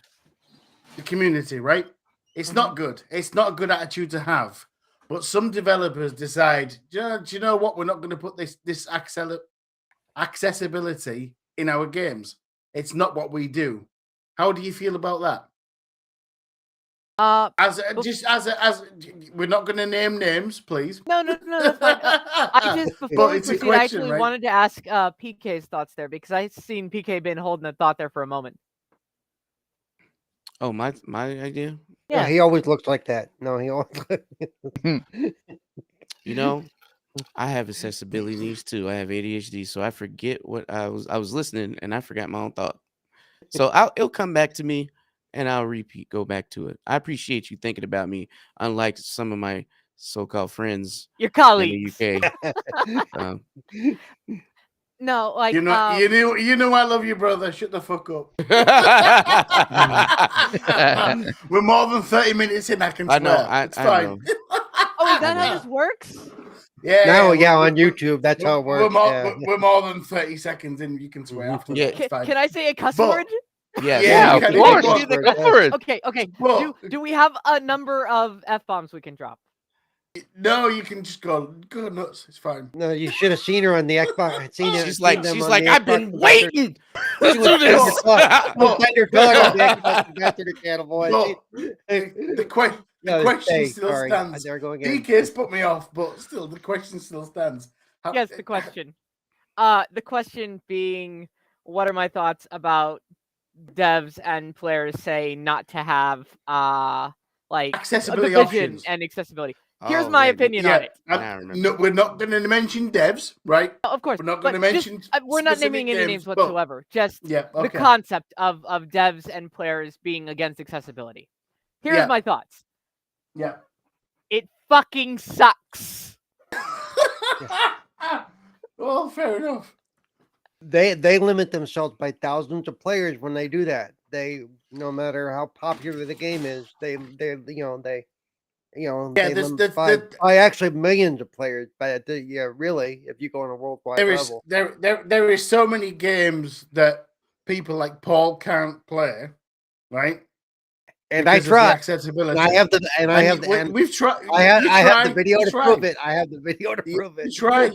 Speaker 5: community, right? It's not good. It's not a good attitude to have. But some developers decide, do you know what? We're not going to put this accessibility in our games. It's not what we do. How do you feel about that? As we're not going to name names, please.
Speaker 1: No, that's fine. I just before we proceed, I actually wanted to ask PK's thoughts there because I seen PK been holding a thought there for a moment.
Speaker 4: Oh, my idea.
Speaker 2: Yeah, he always looks like that. No, he always.
Speaker 4: You know, I have accessibility needs too. I have ADHD, so I forget what I was listening and I forgot my own thought. So it'll come back to me and I'll go back to it. I appreciate you thinking about me, unlike some of my so-called friends,
Speaker 1: your colleagues.
Speaker 4: in the UK.
Speaker 1: No, like
Speaker 5: you know, I love you, brother. Shut the fuck up. We're more than 30 minutes in. I can swear.
Speaker 4: Know.
Speaker 5: It's fine.
Speaker 4: Know.
Speaker 1: Oh, is that how this works?
Speaker 5: Yeah.
Speaker 2: Now, on YouTube, that's how it works.
Speaker 5: We're more than 30 seconds in. You can swear after that. It's fine.
Speaker 1: Can I say a cuss word?
Speaker 6: Yeah, of course. Go for it.
Speaker 1: Okay. Do we have a number of F-bombs we can drop?
Speaker 5: No, you can just go nuts. It's fine.
Speaker 2: No, you should have seen her on the Xbox.
Speaker 4: She's like, I've been waiting to do this.
Speaker 5: The question still stands. DK's put me off, but still, the question still stands.
Speaker 1: Yes, the question. The question being, what are my thoughts about devs and players say not to have like
Speaker 5: accessibility
Speaker 1: options and accessibility? Here's my opinion on it.
Speaker 5: No, we're not going to mention devs, right?
Speaker 1: Of course,
Speaker 5: we're not going to mention.
Speaker 1: We're not naming any names whatsoever. Just the concept of devs and players being against accessibility. Here's my thoughts.
Speaker 5: Yeah,
Speaker 1: it fucking sucks.
Speaker 5: Well, fair enough.
Speaker 2: They limit themselves by thousands of players when they do that. They, no matter how popular the game is, they by actually millions of players. But really, if you go on a worldwide level,
Speaker 5: there is so many games that people like Paul can't play, right?
Speaker 2: And I tried.
Speaker 5: Accessibility.
Speaker 2: I have the.
Speaker 5: We've tried.
Speaker 2: I have the video to prove it. I have the video to prove it.
Speaker 5: You tried.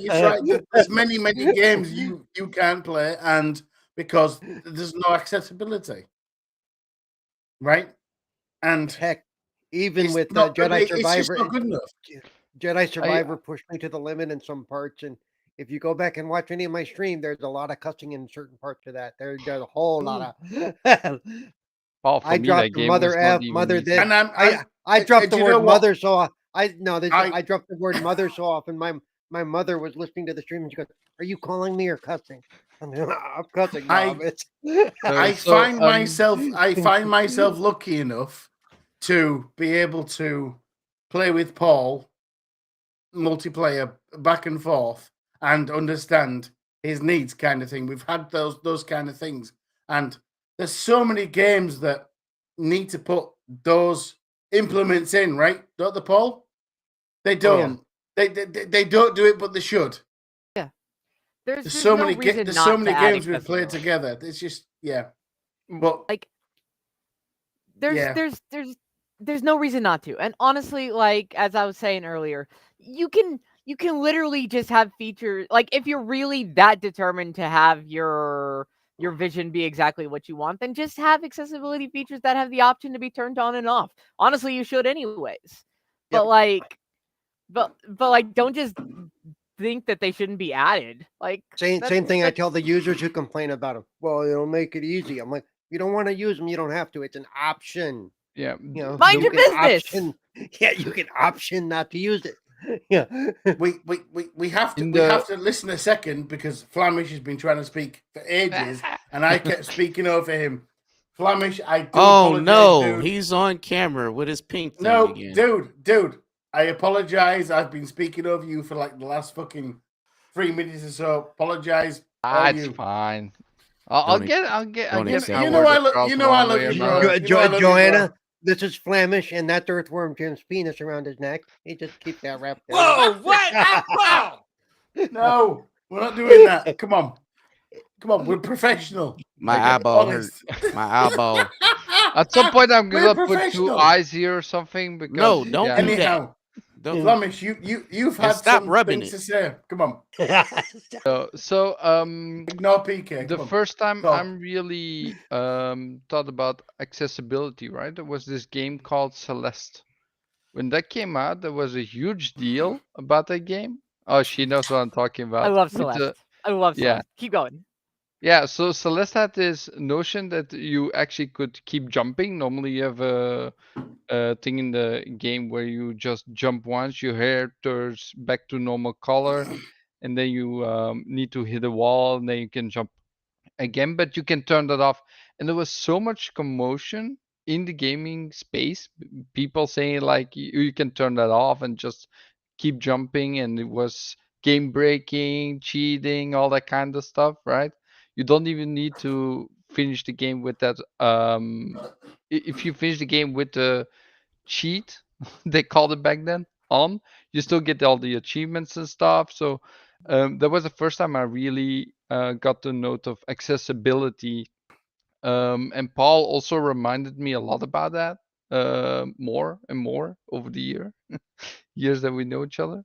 Speaker 5: There's many games you can't play, and because there's no accessibility, right? And
Speaker 2: heck, even with Jedi Survivor,
Speaker 5: it's not good enough.
Speaker 2: Jedi Survivor pushed me to the limit in some parts, and if you go back and watch any of my stream, there's a lot of cussing in certain parts of that. There's a whole lot of. I dropped the mother F, mother this. And I dropped the word mother so I dropped the word mother so often. My mother was listening to the stream and she goes, "Are you calling me or cussing?" I'm cussing.
Speaker 5: I find myself lucky enough to be able to play with Paul multiplayer back and forth and understand his needs, kind of thing. We've had those kind of things, and there's so many games that need to put those implements in, right? Don't they, Paul? They don't. Oh, yeah. They don't do it, but they should.
Speaker 1: Yeah. There's
Speaker 5: so many games we've played together. It's just But
Speaker 1: like there's no reason not to. And honestly, like as I was saying earlier, you can literally just have features, like if you're really that determined to have your vision be exactly what you want, then just have accessibility features that have the option to be turned on and off. Honestly, you should anyways. But like don't just think that they shouldn't be added. Like
Speaker 2: same thing I tell the users who complain about them. Well, it'll make it easy. I'm like, you don't want to use them, you don't have to. It's an option.
Speaker 6: Yeah.
Speaker 1: Mind your business.
Speaker 2: You can option not to use it. Yeah.
Speaker 5: we have to listen a second because Flamish has been trying to speak for ages and I kept speaking over him. Flamish, I do apologize,
Speaker 4: no,
Speaker 5: dude.
Speaker 4: He's on camera with his pink thing
Speaker 5: No,
Speaker 4: again.
Speaker 5: dude. I apologize. I've been speaking over you for like the last fucking 3 minutes or so. Apologize, all
Speaker 6: It's
Speaker 5: you.
Speaker 6: fine. I'll
Speaker 4: Don't
Speaker 6: get I'll get
Speaker 4: don't
Speaker 5: You,
Speaker 4: accept
Speaker 5: you
Speaker 6: power
Speaker 5: know I
Speaker 6: across
Speaker 5: you know I
Speaker 6: one
Speaker 5: love
Speaker 6: way or
Speaker 5: you,
Speaker 6: another.
Speaker 5: bro. You know I love you,
Speaker 2: Joanna,
Speaker 5: bro.
Speaker 2: this is Flemish, and that's earthworm Jim's penis around his neck. He just keeps that wrapped there.
Speaker 3: Whoa! What? Whoa!
Speaker 5: No, we're not doing that. Come on, we're professional.
Speaker 4: my
Speaker 6: Like,
Speaker 4: eyeball hurt.
Speaker 5: Honest.
Speaker 4: My eyeball.
Speaker 6: at some point, I'm
Speaker 5: We're
Speaker 6: gonna put two
Speaker 5: professional.
Speaker 6: eyes here or something because
Speaker 4: No, don't
Speaker 6: yeah.
Speaker 4: do that.
Speaker 5: Anyhow,
Speaker 4: Don't
Speaker 5: Flemish, you've
Speaker 4: and
Speaker 5: had
Speaker 4: stop
Speaker 5: some
Speaker 4: rubbing
Speaker 5: things
Speaker 4: it.
Speaker 5: to say. Come on,
Speaker 6: So
Speaker 5: ignore PK.
Speaker 6: the
Speaker 5: Come on.
Speaker 6: first time
Speaker 5: Talk.
Speaker 6: I'm really thought about accessibility, right? There was this game called Celeste. When that came out, there was a huge deal about that game. Oh, she knows what I'm talking
Speaker 1: I
Speaker 6: about.
Speaker 1: love
Speaker 6: With
Speaker 1: Celeste.
Speaker 6: the
Speaker 1: I love
Speaker 6: yeah,
Speaker 1: Celeste. Keep going.
Speaker 6: yeah. So Celeste had this notion that you actually could keep jumping. Normally, you have a thing in the game where you just jump once, your hair turns back to normal color, and then you need to hit a wall, and then you can jump again, but you can turn that off. And there was so much commotion in the gaming space, people saying like you can turn that off and just keep jumping, and it was game breaking, cheating, all that kind of stuff, right? You don't even need to finish the game with that. If you finish the game with the cheat, they called it back then, on, you still get all the achievements and stuff. So that was the first time I really got the note of accessibility. And Paul also reminded me a lot about that, more and more over the years that we know each other.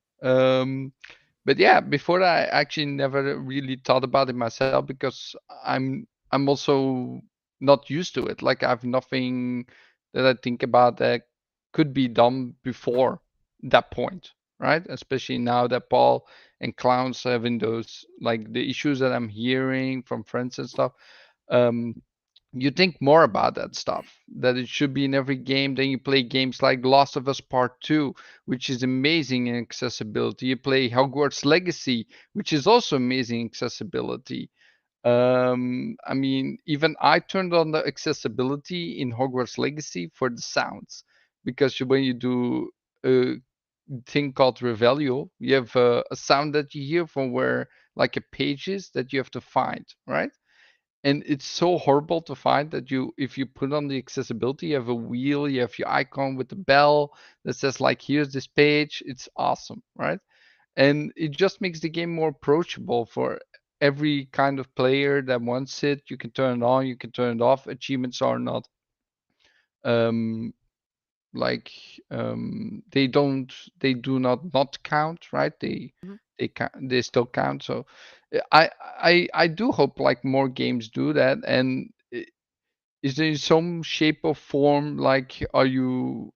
Speaker 6: But yeah, before that, I actually never really thought about it myself because I'm also not used to it. Like I have nothing that I think about that could be done before that point, right? Especially now that Paul and Clown's having those like the issues that I'm hearing from friends and stuff. Um, you think more about that stuff, that it should be in every game. Then you play games like Last of Us Part 2, which is amazing in accessibility. You play Hogwarts Legacy, which is also amazing accessibility. I mean, even I turned on the accessibility in Hogwarts Legacy for the sounds, because when you do a thing called Revelio, you have a sound that you hear from where like a page is that you have to find, right? And it's so horrible to find that you, if you put on the accessibility, you have a wheel, you have your icon with the bell that says like here's this page. It's awesome, right? And it just makes the game more approachable for every kind of player that wants it. You can turn it on, you can turn it off. Achievements are not um like they do not count, right?
Speaker 1: Mhm.
Speaker 6: They still count. So I do hope like more games do that. And is there some shape or form, like are you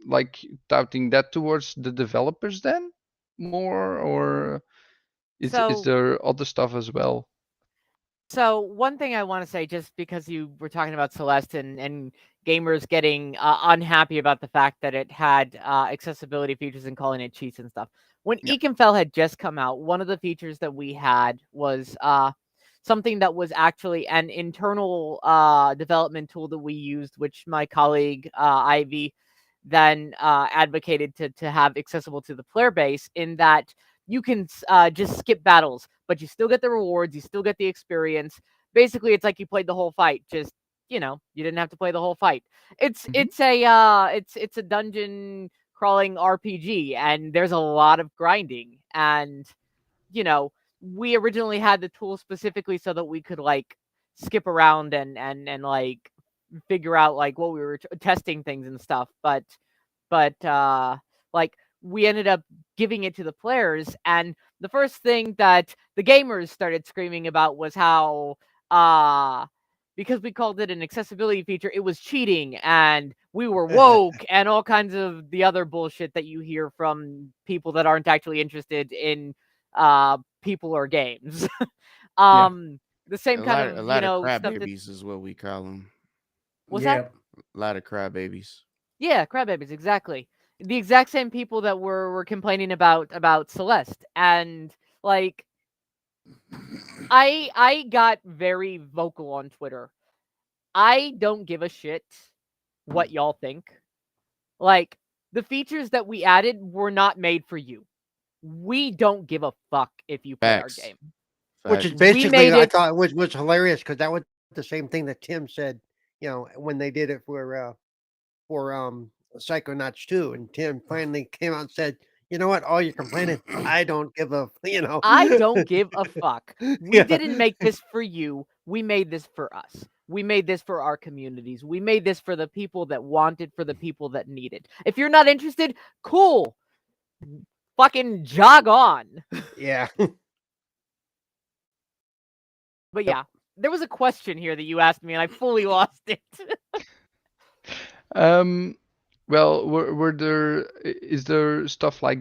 Speaker 6: like touting that towards the developers then more, or is
Speaker 1: So
Speaker 6: there other stuff as well?
Speaker 1: So one thing I want to say, just because you were talking about Celeste and gamers getting unhappy about the fact that it had accessibility features and calling it cheats and stuff. When
Speaker 6: Yeah.
Speaker 1: Ekenfell had just come out, one of the features that we had was something that was actually an internal development tool that we used, which my colleague Ivy then advocated to have accessible to the player base, in that you can just skip battles, but you still get the rewards, you still get the experience. Basically, it's like you played the whole fight. Just, you didn't have to play the whole fight. It's
Speaker 6: Mhm.
Speaker 1: it's a dungeon crawling RPG, and there's a lot of grinding. And you know, we originally had the tool specifically so that we could like skip around and like figure out like what we were testing things and stuff. But like we ended up giving it to the players, and the first thing that the gamers started screaming about was how because we called it an accessibility feature, it was cheating, and we were woke and all kinds of the other bullshit that you hear from people that aren't actually interested in people or games.
Speaker 6: Yeah.
Speaker 1: The same kind
Speaker 4: A
Speaker 1: of,
Speaker 4: lot of
Speaker 1: stuff that
Speaker 4: crybabies is what we call them.
Speaker 1: was that.
Speaker 5: Yeah.
Speaker 4: A lot of crybabies.
Speaker 1: Yeah, crybabies, exactly. The exact same people that were complaining about Celeste. And like I got very vocal on Twitter. I don't give a shit what y'all think. Like, the features that we added were not made for you. We don't give a fuck if you play our
Speaker 4: Facts.
Speaker 1: game.
Speaker 2: Which is
Speaker 4: Facts.
Speaker 2: basically,
Speaker 1: made
Speaker 2: I
Speaker 1: it-
Speaker 2: thought was hilarious because that was the same thing that Tim said, when they did it for Psychonauts 2, and Tim finally came out and said, "You know what? All you're complaining, I don't give a,
Speaker 1: I don't give a fuck. We
Speaker 2: Yeah.
Speaker 1: didn't make this for you. We made this for us. We made this for our communities. We made this for the people that wanted, for the people that needed. If you're not interested, cool. Fucking jog on."
Speaker 2: Yeah.
Speaker 1: But yeah, there was a question here that you asked me and I fully lost it.
Speaker 6: Well, were there is there stuff like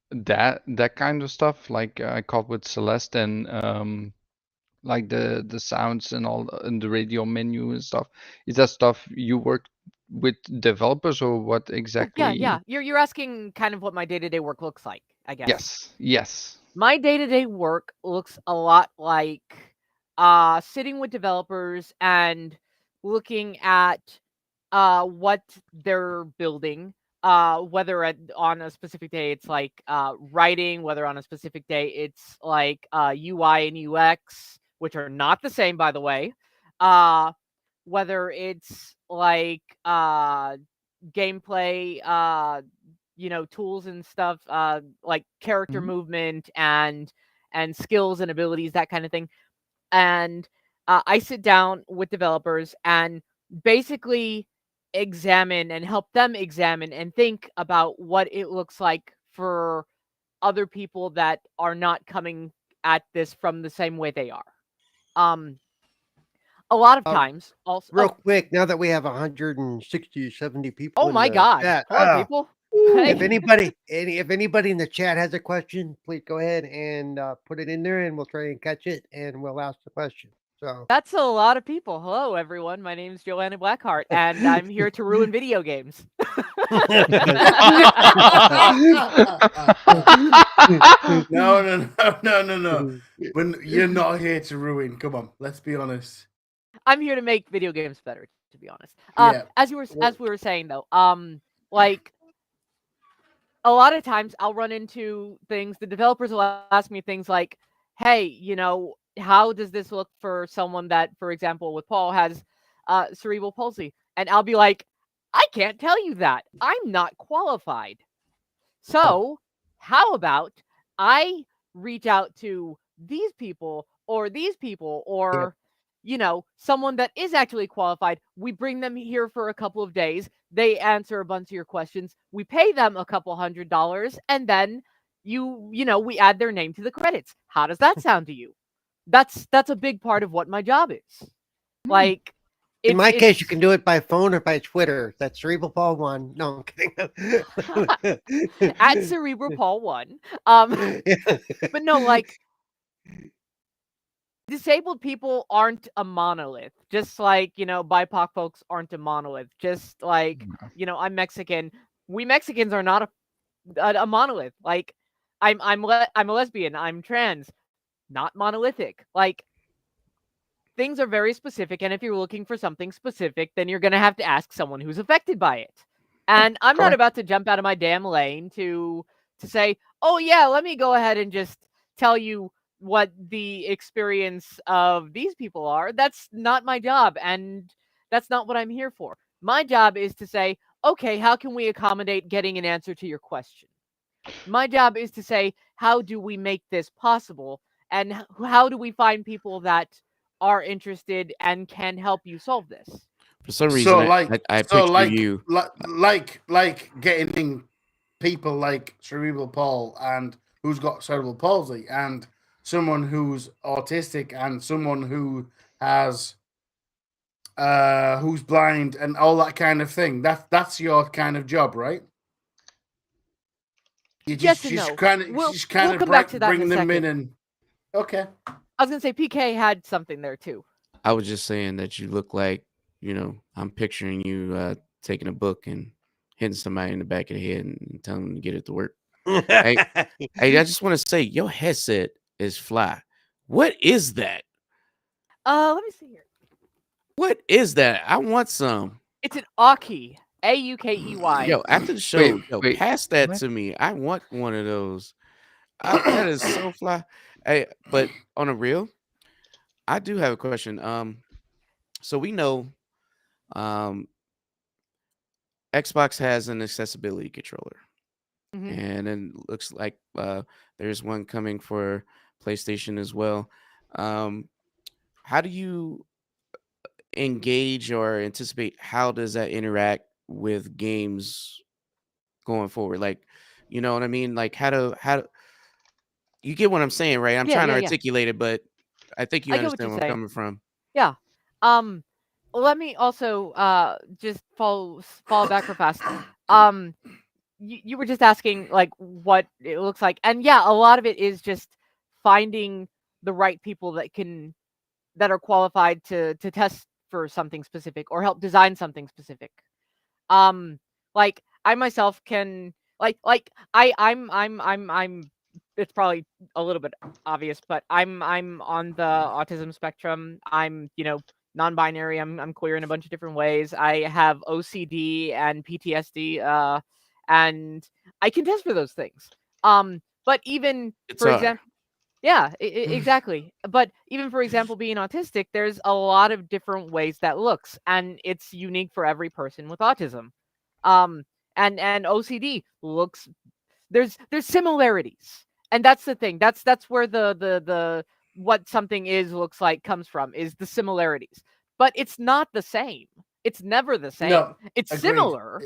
Speaker 6: that kind of stuff like I caught with Celeste and like the sounds and all in the radio menu and stuff? Is that stuff you work with developers or what exactly?
Speaker 1: Yeah. You're asking kind of what my day-to-day work looks like, I guess.
Speaker 6: Yes.
Speaker 1: My day-to-day work looks a lot like sitting with developers and looking at what they're building, whether on a specific day it's like writing, whether on a specific day it's like UI and UX, which are not the same, by the way, whether it's like gameplay, tools and stuff, like character movement and skills and abilities, that kind of thing. And I sit down with developers and basically examine and help them examine and think about what it looks like for other people that are not coming at this from the same way they are. A lot of times, also.
Speaker 2: Real quick, now that we have 160, 70 people.
Speaker 1: Oh
Speaker 2: in
Speaker 1: my
Speaker 2: the
Speaker 1: God!
Speaker 2: chat,
Speaker 1: Hello, people.
Speaker 2: If
Speaker 1: Hey.
Speaker 2: anybody in the chat has a question, please go ahead and put it in there, and we'll try and catch it, and we'll ask the question. So
Speaker 1: That's a lot of people. Hello, everyone. My name is Joanna Blackhart, and I'm here to ruin video games.
Speaker 5: No. When you're not here to ruin. Come on, let's be honest.
Speaker 1: I'm here to make video games better, to be honest.
Speaker 5: Yeah.
Speaker 1: As we were saying though, like a lot of times I'll run into things. The developers will ask me things like, "Hey, how does this look for someone that, for example, with Paul has cerebral palsy?" And I'll be like, "I can't tell you that. I'm not qualified. So, how about I reach out to these people or someone that is actually qualified. We bring them here for a couple of days. They answer a bunch of your questions. We pay them a couple $100, and then we add their name to the credits. How does that sound to you?" That's a big part of what my job is. Like,
Speaker 2: in my case, you can do it by phone or by Twitter. That's Cerebral Paul 1. No, I'm kidding.
Speaker 1: at Cerebral Paul 1. But no, like, disabled people aren't a monolith. Just like, BIPOC folks aren't a monolith. Just like, I'm Mexican. We Mexicans are not a monolith. Like, I'm a lesbian. I'm trans. Not monolithic. Like, things are very specific, and if you're looking for something specific, then you're going to have to ask someone who's affected by it. And I'm not about to jump out of my damn lane to say, "Oh yeah, let me go ahead and just tell you what the experience of these people are." That's not my job, and that's not what I'm here for. My job is to say, "Okay, how can we accommodate getting an answer to your question?" My job is to say, "How do we make this possible? And how do we find people that are interested and can help you solve this?"
Speaker 4: For some reason, I picture you
Speaker 5: like getting people like Cerebral Paul and who's got cerebral palsy and someone who's autistic and someone who has who's blind and all that kind of thing. That's your kind of job, right? You
Speaker 1: Yes and no. We'll come back to that
Speaker 5: bring
Speaker 1: in a
Speaker 5: them in
Speaker 1: second.
Speaker 5: and okay.
Speaker 1: I was gonna say PK had something there too.
Speaker 4: I was just saying that you look like, I'm picturing you taking a book and hitting somebody in the back of the head and telling them to get it to work. Hey, I just want to say your headset is fly. What is that?
Speaker 1: Let me see here.
Speaker 4: What is that? I want some.
Speaker 1: It's an Aki, AUKEY.
Speaker 4: Yo, after the show,
Speaker 6: wait,
Speaker 4: pass that
Speaker 6: what?
Speaker 4: to me. I want one of those. That is so fly. Hey, but on a real, I do have a question. So we know, um, Xbox has an accessibility controller,
Speaker 1: Mhm.
Speaker 4: and it looks like there's one coming for PlayStation as well. Um, how do you engage or anticipate how does that interact with games going forward? Like, you know what I mean? Like, how you get what I'm saying, right? I'm
Speaker 1: Yeah,
Speaker 4: trying to
Speaker 1: yeah, yeah.
Speaker 4: articulate it, but I think you
Speaker 1: I get what
Speaker 4: understand
Speaker 1: you're
Speaker 4: where I'm
Speaker 1: saying.
Speaker 4: coming from.
Speaker 1: Yeah. Let me also just fall back real fast. You were just asking like what it looks like, and yeah, a lot of it is just finding the right people that are qualified to test for something specific or help design something specific. Um, like I myself can I'm it's probably a little bit obvious, but I'm on the autism spectrum. I'm, non-binary. I'm queer in a bunch of different ways. I have OCD and PTSD, and I can test for those things. But even for
Speaker 4: Guitar.
Speaker 1: example, yeah, exactly. But even for example, being autistic, there's a lot of different ways that looks, and it's unique for every person with autism. Um, and OCD looks there's similarities, and that's the thing. That's where the what something is looks like comes from is the similarities, but it's not the same. It's never the same.
Speaker 5: No,
Speaker 1: It's
Speaker 5: agreed.
Speaker 1: similar,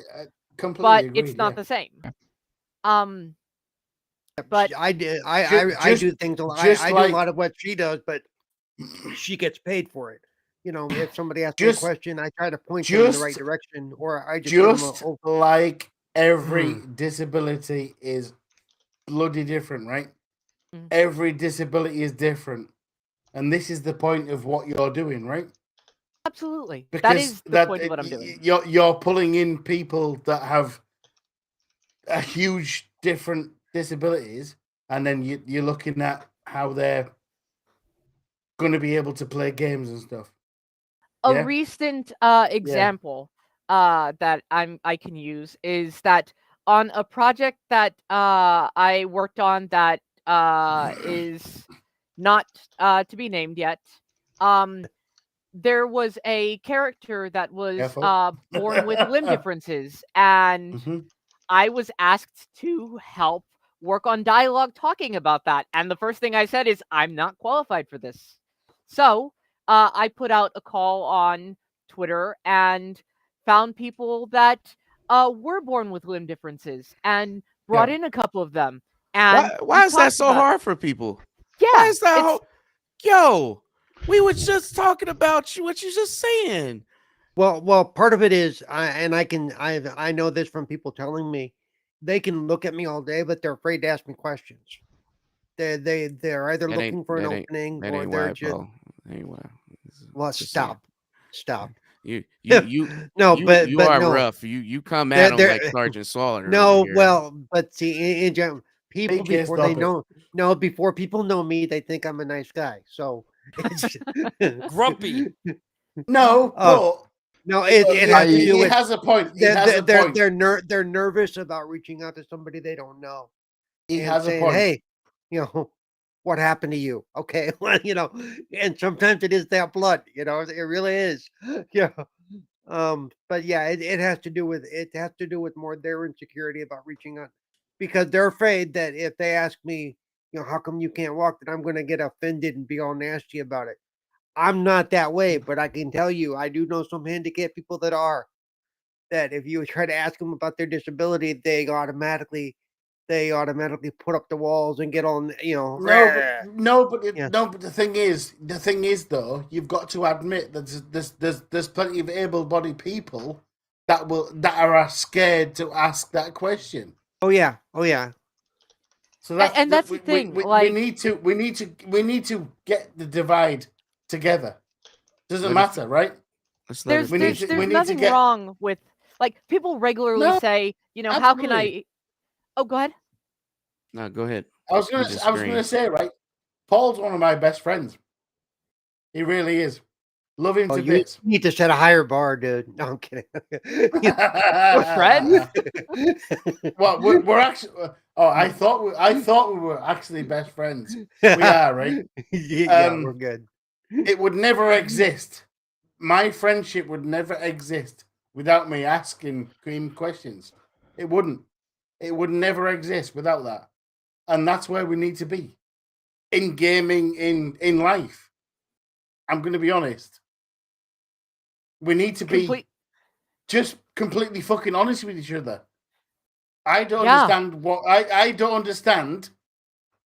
Speaker 5: Completely
Speaker 1: but
Speaker 5: agreed.
Speaker 1: it's not
Speaker 5: Yeah.
Speaker 1: the same. Um, but
Speaker 2: I do. I do things. I do a lot of what she does, but she gets paid for it. If somebody asks me a
Speaker 5: Just-
Speaker 2: question, I try to point them in the right
Speaker 5: just-
Speaker 2: direction, or I just give them
Speaker 5: Just
Speaker 2: a.
Speaker 5: like every disability is bloody different, right?
Speaker 1: Mhm.
Speaker 5: Every disability is different, and this is the point of what you're doing, right?
Speaker 1: absolutely, that
Speaker 5: Because
Speaker 1: is the point of what I'm doing.
Speaker 5: you're pulling in people that have a huge different disabilities, and then you're looking at how they're going to be able to play games and stuff.
Speaker 1: A
Speaker 5: Yeah.
Speaker 1: recent example that I can use is that on a project that I worked on that is not to be named yet. There was a character that was
Speaker 5: Careful.
Speaker 1: born with limb differences, and
Speaker 5: Mhm.
Speaker 1: I was asked to help work on dialogue talking about that. And the first thing I said is, I'm not qualified for this. So I put out a call on Twitter and found people that were born with limb differences and brought
Speaker 5: Yeah.
Speaker 1: in a couple of them. And
Speaker 4: Why
Speaker 1: we
Speaker 4: is that
Speaker 1: talked
Speaker 4: so
Speaker 1: about it.
Speaker 4: hard for people? Why
Speaker 1: Yeah,
Speaker 4: is that
Speaker 1: it's
Speaker 4: hard? Yo, we were just talking about what you just saying.
Speaker 2: Well, part of it is, I know this from people telling me, they can look at me all day, but they're afraid to ask me questions. They're either
Speaker 4: That ain't
Speaker 2: looking for an
Speaker 4: that ain't
Speaker 2: opening
Speaker 4: that
Speaker 2: or
Speaker 4: ain't
Speaker 2: they're
Speaker 4: why,
Speaker 2: just.
Speaker 4: Paul. That ain't why.
Speaker 2: Well,
Speaker 4: Just saying.
Speaker 2: stop.
Speaker 4: You
Speaker 2: No, but
Speaker 4: are
Speaker 2: no,
Speaker 4: rough. You come at
Speaker 2: they're
Speaker 4: them like
Speaker 2: they're
Speaker 4: Sergeant Slaughter over
Speaker 2: no.
Speaker 4: here.
Speaker 2: Well, but see, in general, people
Speaker 5: Okay,
Speaker 2: before they
Speaker 5: stop it.
Speaker 2: know, no, before people know me, they think I'm a nice guy. So it's
Speaker 3: Grumpy.
Speaker 5: No,
Speaker 2: Oh,
Speaker 5: but
Speaker 2: no, it has to do
Speaker 5: he
Speaker 2: with
Speaker 5: has a point. He has a point.
Speaker 2: they're nervous about reaching out to somebody they don't know
Speaker 5: He
Speaker 2: and
Speaker 5: has a
Speaker 2: saying,
Speaker 5: point.
Speaker 2: "Hey, what happened to you?" Okay, well, and sometimes it is that blunt, it really is. Yeah. But yeah, it has to do with more their insecurity about reaching out because they're afraid that if they ask me, how come you can't walk, that I'm going to get offended and be all nasty about it. I'm not that way, but I can tell you, I do know some handicapped people that are. That if you try to ask them about their disability, they automatically put up the walls and get on, Yeah.
Speaker 5: But the thing is though, you've got to admit that there's plenty of able-bodied people that are scared to ask that question.
Speaker 2: Oh yeah, oh yeah.
Speaker 5: So
Speaker 1: and that's the thing.
Speaker 5: we
Speaker 1: Like,
Speaker 5: need to get the divide together. Doesn't
Speaker 4: Let us-
Speaker 5: matter, right?
Speaker 4: Let's let
Speaker 1: there's
Speaker 4: us
Speaker 5: We need
Speaker 1: there's
Speaker 5: to-
Speaker 1: there's
Speaker 5: we need
Speaker 1: nothing
Speaker 5: get-
Speaker 1: wrong with, like, people regularly
Speaker 5: No,
Speaker 1: say, how can
Speaker 5: absolutely.
Speaker 1: I? Oh, go ahead.
Speaker 4: No, go ahead.
Speaker 5: I was
Speaker 4: We
Speaker 5: gonna
Speaker 4: disagreeing.
Speaker 5: say, right? Paul's one of my best friends. He really is. Love him
Speaker 2: Oh,
Speaker 5: to
Speaker 2: you
Speaker 5: bits.
Speaker 2: need to set a higher bar, dude. No, I'm kidding.
Speaker 1: We're friends.
Speaker 5: Well, we're actually. Oh, I thought we were actually best friends. We are, right?
Speaker 2: Yeah, we're good.
Speaker 5: It would never exist. My friendship would never exist without me asking him questions. It wouldn't. It would never exist without that. And that's where we need to be in gaming, in life. I'm going to be honest. We need to be
Speaker 1: Complete.
Speaker 5: just completely fucking honest with each other. I don't
Speaker 1: Yeah.
Speaker 5: understand what I don't understand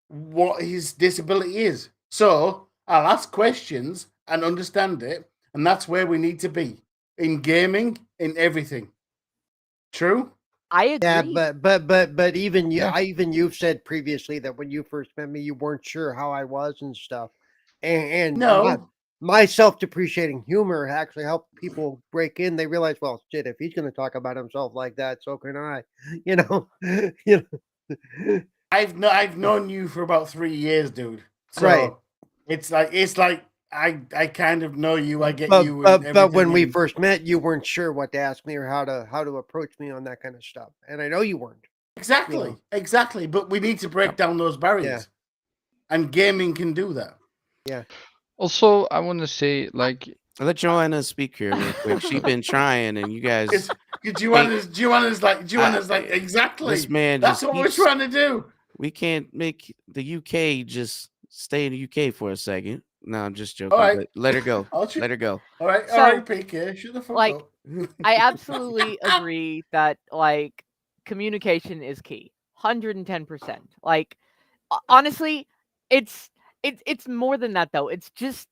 Speaker 5: what his disability is. So I'll ask questions and understand it, and that's where we need to be in gaming, in everything. True?
Speaker 1: I agree.
Speaker 2: Yeah, but even you,
Speaker 6: Yeah.
Speaker 2: you've said previously that when you first met me, you weren't sure how I was and stuff. And
Speaker 5: No.
Speaker 2: my self-depreciating humor actually helped people break in. They realize, well, shit, if he's going to talk about himself like that, so can I. You know, you know.
Speaker 5: I've known you for about 3 years, dude. So
Speaker 2: Right.
Speaker 5: it's like I kind of know you. I get
Speaker 2: But
Speaker 5: you and everything.
Speaker 2: when we
Speaker 5: and-
Speaker 2: first met, you weren't sure what to ask me or how to approach me on that kind of stuff, and I know you weren't.
Speaker 5: Exactly,
Speaker 2: know.
Speaker 5: exactly. But we need to break down those barriers, and gaming can do that.
Speaker 2: Yeah.
Speaker 6: Also, I want to say, like,
Speaker 4: Let Joanna speak here real quick. She's been trying, and you guys.
Speaker 5: Joanna's like exactly.
Speaker 4: This man
Speaker 5: That's
Speaker 4: just
Speaker 5: what we're
Speaker 4: keeps.
Speaker 5: trying to do.
Speaker 4: We can't make the UK just stay in the UK for a second. No, I'm just joking.
Speaker 5: All right.
Speaker 4: But let her go.
Speaker 5: I'll ch-
Speaker 4: Let her go.
Speaker 5: All right,
Speaker 1: So,
Speaker 5: PK, shut the fuck
Speaker 1: like,
Speaker 5: up.
Speaker 1: I absolutely agree that like communication is key. 110%. Like honestly, it's more than that though. It's just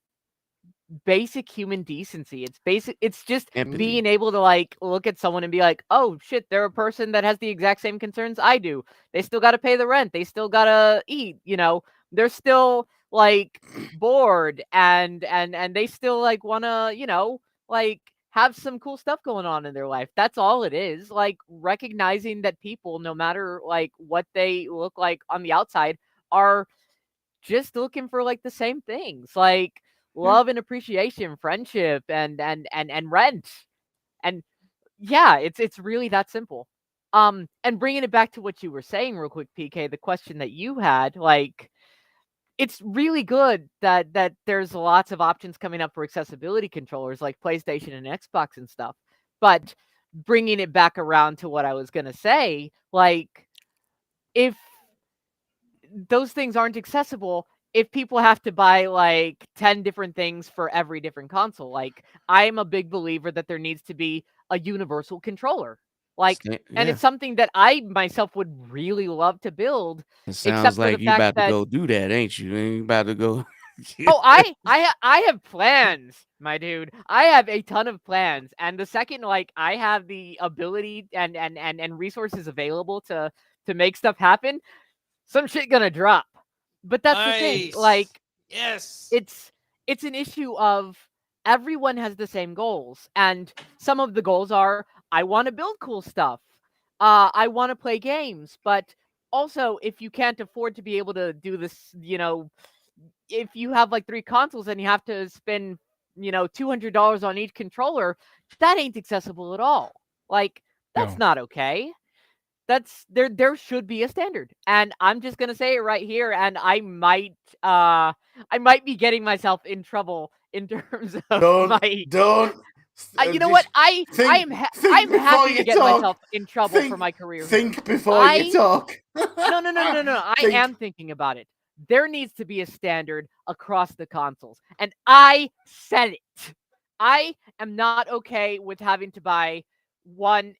Speaker 1: basic human decency. It's just
Speaker 4: Empathy.
Speaker 1: being able to like look at someone and be like, "Oh shit, they're a person that has the exact same concerns I do. They still got to pay the rent. They still got to eat, you know. They're still like bored and they still like want to, you know, like have some cool stuff going on in their life. That's all it is. Like recognizing that people, no matter like what they look like on the outside, are just looking for like the same things. Like love and appreciation, friendship and rent. And yeah, it's really that simple. And bringing it back to what you were saying real quick, PK, the question that you had, like it's really good that there's lots of options coming up for accessibility controllers like PlayStation and Xbox and stuff. But bringing it back around to what I was going to say, like if those things aren't accessible, if people have to buy like 10 different things for every different console, like I'm a big believer that there needs to be a universal controller. Like, and
Speaker 4: Yeah.
Speaker 1: it's something that I myself would really love to build.
Speaker 4: It
Speaker 1: Except
Speaker 4: sounds
Speaker 1: for
Speaker 4: like
Speaker 1: the
Speaker 4: you
Speaker 1: fact
Speaker 4: about to
Speaker 1: that
Speaker 4: go do that, ain't you? Ain't you about to go?
Speaker 1: oh, I have plans, my dude. I have a ton of plans, and the second like I have the ability and resources available to make stuff happen, some shit gonna drop. But that's the thing,
Speaker 3: Nice.
Speaker 1: like
Speaker 3: Yes.
Speaker 1: it's an issue of everyone has the same goals, and some of the goals are I want to build cool stuff, I want to play games, but also if you can't afford to be able to do this, you know, if you have like 3 consoles and you have to spend, you know, $200 on each controller, that ain't accessible at all. Like that's
Speaker 6: No.
Speaker 1: not okay. That's there should be a standard. And I'm just going to say it right here, and I might be getting myself in trouble in terms of my
Speaker 5: Don't.
Speaker 1: you know what? I'm
Speaker 5: think before
Speaker 1: happy to
Speaker 5: you
Speaker 1: get
Speaker 5: talk.
Speaker 1: myself in trouble for my career here.
Speaker 5: Think before you talk.
Speaker 1: No. I
Speaker 5: Think.
Speaker 1: am thinking about it. There needs to be a standard across the consoles. And I said it. I am not okay with having to buy one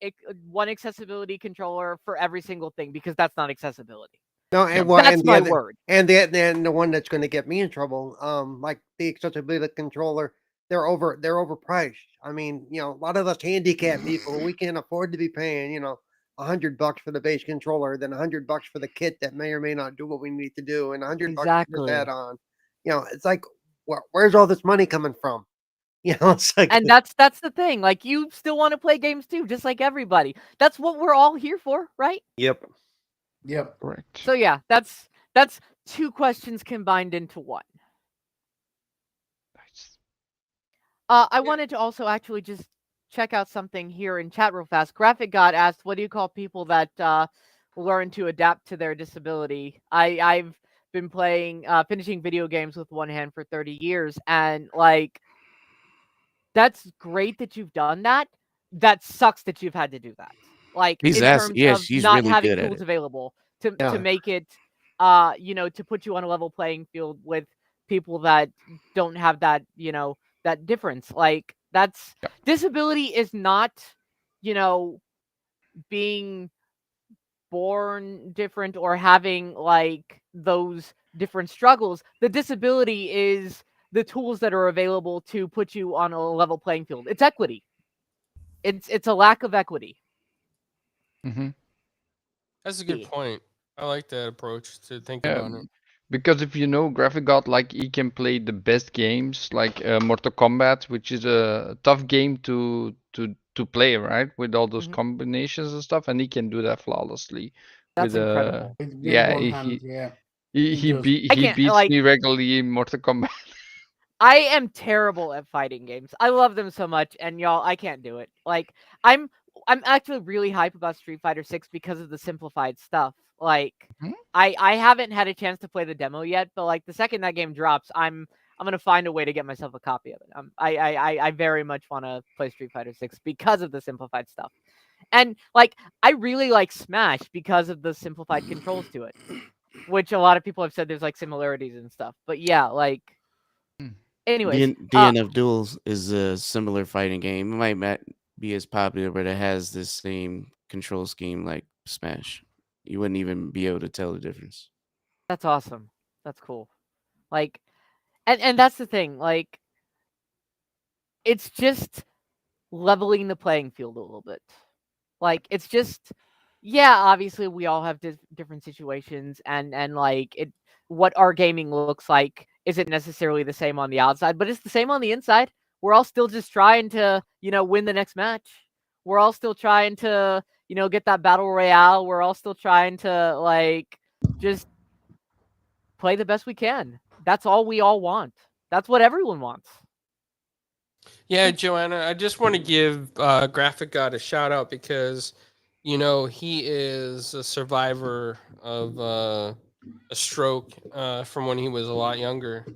Speaker 1: accessibility controller for every single thing because that's not accessibility.
Speaker 2: No, and well,
Speaker 1: That's
Speaker 2: and the
Speaker 1: my
Speaker 2: other,
Speaker 1: word.
Speaker 2: and the one that's going to get me in trouble, like the accessibility controller, they're overpriced. I mean, you know, a lot of us handicapped people, we can't afford to be paying, you know, $100 for the base controller, then $100 for the kit that may or may not do what we need to do, and $100 for this
Speaker 1: Exactly.
Speaker 2: add-on. You know, it's like, where's all this money coming from? You know, it's like,
Speaker 1: And that's the thing. Like you still want to play games too, just like everybody. That's what we're all here for, right?
Speaker 2: yep.
Speaker 5: Yep.
Speaker 6: Correct.
Speaker 1: So yeah, that's 2 questions combined into one.
Speaker 6: Nice.
Speaker 1: I wanted to also actually just check out something here in chat real fast. Graphic God asked, "What do you call people that learn to adapt to their disability?" I've been playing, finishing video games with one hand for 30 years, and like, that's great that you've done that. That sucks that you've had to do that. Like
Speaker 4: He's
Speaker 1: in
Speaker 4: asking.
Speaker 1: terms of
Speaker 4: Yes, he's
Speaker 1: not
Speaker 4: really
Speaker 1: having
Speaker 4: good at
Speaker 1: tools
Speaker 4: it.
Speaker 1: available to
Speaker 2: Yeah.
Speaker 1: make it, to put you on a level playing field with people that don't have that, that difference. Like that's
Speaker 6: Yep.
Speaker 1: disability is not, being born different or having like those different struggles. The disability is the tools that are available to put you on a level playing field. It's equity. It's a lack of equity.
Speaker 6: Mm-hmm.
Speaker 3: That's a good point. I like that approach to think
Speaker 6: Yeah,
Speaker 3: about it.
Speaker 6: because if you know Graphic God, like he can play the best games, like Mortal Kombat, which is a tough game to play, right? With all those
Speaker 1: Mhm.
Speaker 6: combinations and stuff, and he can do that flawlessly.
Speaker 1: That's incredible.
Speaker 5: With
Speaker 6: Yeah,
Speaker 5: one hand, yeah.
Speaker 6: he
Speaker 5: He does.
Speaker 1: I
Speaker 6: he
Speaker 1: can't
Speaker 6: beats
Speaker 1: like
Speaker 6: me regularly in Mortal Kombat.
Speaker 1: I am terrible at fighting games. I love them so much, and y'all, I can't do it. Like I'm I'm actually really hype about Street Fighter 6 because of the simplified stuff. Like
Speaker 6: Mhm.
Speaker 1: I haven't had a chance to play the demo yet, but like the second that game drops, I'm gonna find a way to get myself a copy of it. I very much want to play Street Fighter 6 because of the simplified stuff. And like I really like Smash because of the simplified controls to it, which a lot of people have said there's like similarities and stuff. But yeah, like anyways,
Speaker 4: DNF Duels is a similar fighting game. It might not be as popular, but it has the same control scheme like Smash. You wouldn't even be able to tell the difference.
Speaker 1: that's awesome. That's cool. Like and that's the thing, like it's just leveling the playing field a little bit. Like it's just yeah, obviously we all have different situations and like it what our gaming looks like isn't necessarily the same on the outside, but it's the same on the inside. We're all still just trying to, win the next match. We're all still trying to, get that battle royale. We're all still trying to like just play the best we can. That's all we all want. That's what everyone wants.
Speaker 3: Yeah, Joanna, I just want to give Graphic God a shout out because, he is a survivor of a stroke from when he was a lot younger.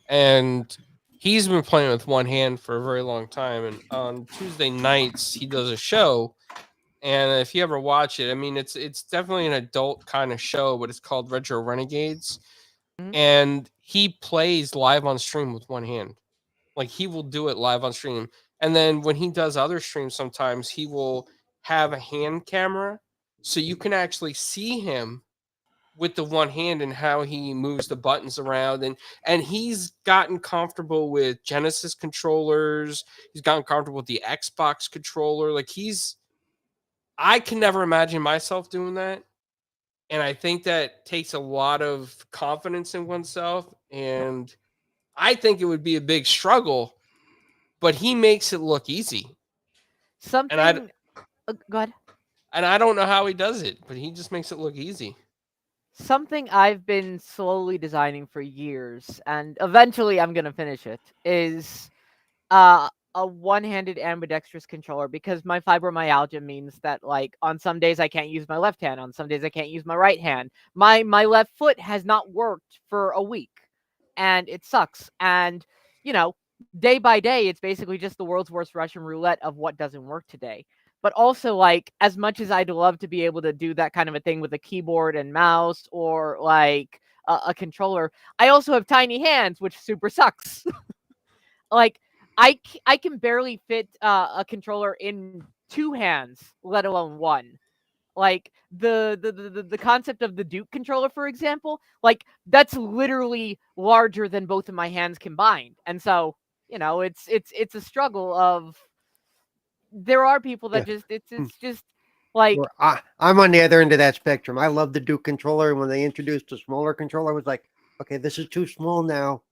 Speaker 3: And he's been playing with one hand for a very long time. And on Tuesday nights, he does a show. And if you ever watch it, I mean, it's definitely an adult kind of show, but it's called Retro Renegades.
Speaker 1: Mhm.
Speaker 3: And he plays live on stream with one hand. Like he will do it live on stream. And then when he does other streams, sometimes he will have a hand camera so you can actually see him with the one hand and how he moves the buttons around and he's gotten comfortable with Genesis controllers. He's gotten comfortable with the Xbox controller. Like I can never imagine myself doing that. And I think that takes a lot of confidence in oneself. And I think it would be a big struggle, but he makes it look easy.
Speaker 1: Something go ahead.
Speaker 3: And I don't know how he does it, but he just makes it look easy.
Speaker 1: Something I've been slowly designing for years, and eventually I'm gonna finish it, is a one-handed ambidextrous controller because my fibromyalgia means that like on some days I can't use my left hand, on some days I can't use my right hand. My left foot has not worked for a week, and it sucks. And you know, day by day, it's basically just the world's worst Russian roulette of what doesn't work today. But also, like, as much as I'd love to be able to do that kind of a thing with a keyboard and mouse or like a controller, I also have tiny hands, which super sucks. Like, I can barely fit a controller in two hands, let alone one. Like the concept of the Duke controller, for example, like that's literally larger than both of my hands combined. And so, it's a struggle of there are people that
Speaker 2: Yeah.
Speaker 1: just it's just like
Speaker 2: I'm on the other end of that spectrum. I love the Duke controller. When they introduced a smaller controller, I was like, okay, this is too small now.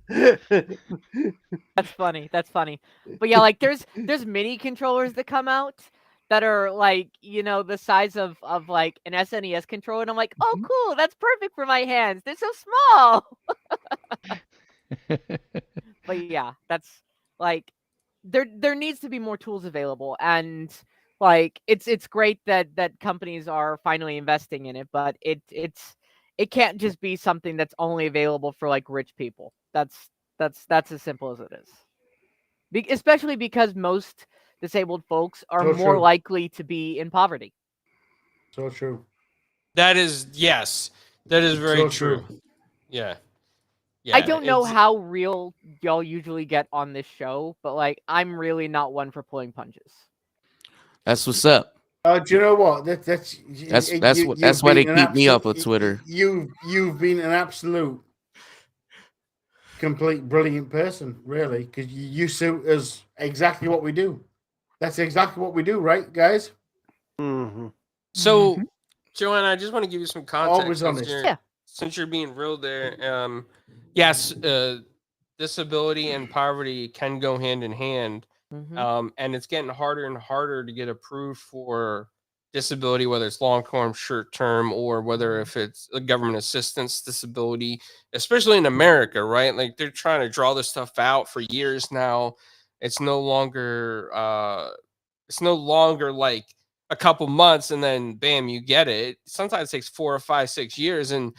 Speaker 1: that's funny. That's funny. But yeah, like there's mini controllers that come out that are like, the size of like an SNES controller, and I'm like, "Oh, cool. That's perfect for my hands. They're so small." But yeah, like there needs to be more tools available, and like it's great that companies are finally investing in it, but it can't just be something that's only available for like rich people. That's as simple as it is. Especially because most disabled folks are
Speaker 5: So
Speaker 1: more
Speaker 5: true.
Speaker 1: likely to be in poverty.
Speaker 5: So true.
Speaker 3: That is, yes, that is very
Speaker 5: So
Speaker 3: true.
Speaker 5: true.
Speaker 3: Yeah.
Speaker 1: I
Speaker 3: Yeah.
Speaker 1: don't know
Speaker 3: it's-
Speaker 1: how real y'all usually get on this show, but like I'm really not one for pulling punches.
Speaker 4: That's what's up.
Speaker 5: Do you know what? That's
Speaker 4: That's why they keep me up on Twitter.
Speaker 5: You've been an absolute complete brilliant person, really, because you suit us exactly what we do. That's exactly what we do, right, guys?
Speaker 2: Mm-hmm.
Speaker 3: So, Joanna, I just want to give you some
Speaker 5: Always
Speaker 3: context
Speaker 5: honest.
Speaker 1: Yeah.
Speaker 3: since you're being real there. Yes, disability and poverty can go hand in hand.
Speaker 1: Mhm.
Speaker 3: And it's getting harder and harder to get approved for disability, whether it's long term, short term, or whether if it's a government assistance disability, especially in America, right? Like they're trying to draw this stuff out for years now. It's no longer like a couple months and then bam, you get it. Sometimes it takes 4 or 5, 6 years, and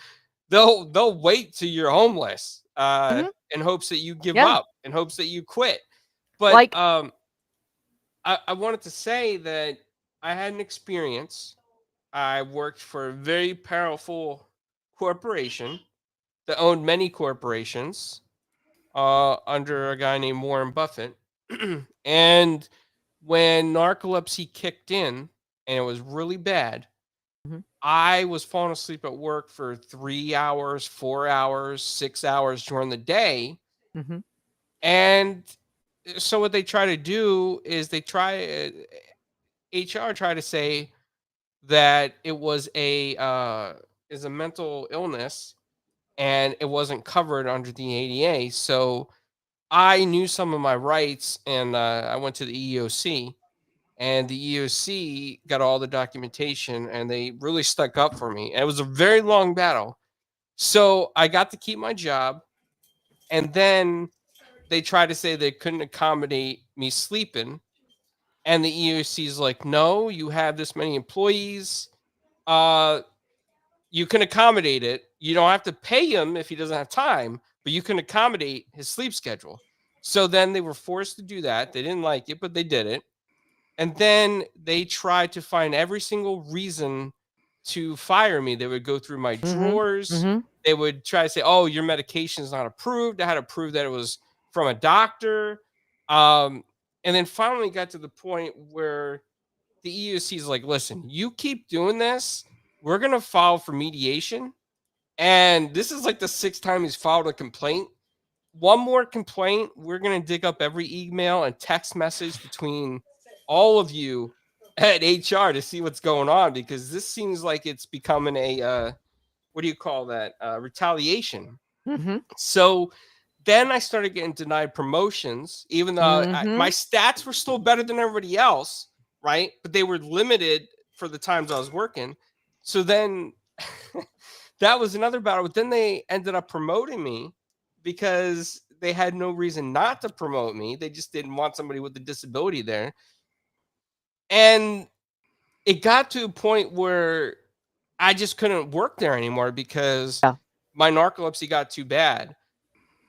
Speaker 3: they'll wait till you're homeless
Speaker 1: Mhm.
Speaker 3: in hopes that you give
Speaker 1: Yeah.
Speaker 3: up, in hopes that you quit. But
Speaker 1: Like
Speaker 3: I wanted to say that I had an experience. I worked for a very powerful corporation that owned many corporations under a guy named Warren Buffett. And when narcolepsy kicked in and it was really bad,
Speaker 1: Mhm.
Speaker 3: I was falling asleep at work for 3 hours, 4 hours, 6 hours during the day.
Speaker 1: Mhm.
Speaker 3: And so what they try to do is HR try to say that it was a mental illness and it wasn't covered under the ADA. So I knew some of my rights, and I went to the EEOC, and the EEOC got all the documentation, and they really stuck up for me. And it was a very long battle. So I got to keep my job, and then they tried to say they couldn't accommodate me sleeping, and the EEOC is like, no, you have this many employees. Uh, you can accommodate it. You don't have to pay him if he doesn't have time, but you can accommodate his sleep schedule. So then they were forced to do that. They didn't like it, but they did it. And then they tried to find every single reason to fire me. They would go through my
Speaker 1: Mhm.
Speaker 3: drawers.
Speaker 1: Mhm.
Speaker 3: They would try to say, "Oh, your medication is not approved." I had to prove that it was from a doctor. Um, and then finally got to the point where the EUC is like, "Listen, you keep doing this, we're gonna file for mediation." And this is like the sixth time he's filed a complaint. One more complaint, we're gonna dig up every email and text message between all of you at HR to see what's going on, because this seems like it's becoming a what do you call that? Retaliation.
Speaker 1: Mhm.
Speaker 3: So then I started getting denied promotions, even though my
Speaker 1: Mhm.
Speaker 3: stats were still better than everybody else, right? But they were limited for the times I was working. So then that was another battle. But then they ended up promoting me because they had no reason not to promote me. They just didn't want somebody with a disability there. And it got to a point where I just couldn't work there anymore because
Speaker 1: Yeah.
Speaker 3: my narcolepsy got too bad.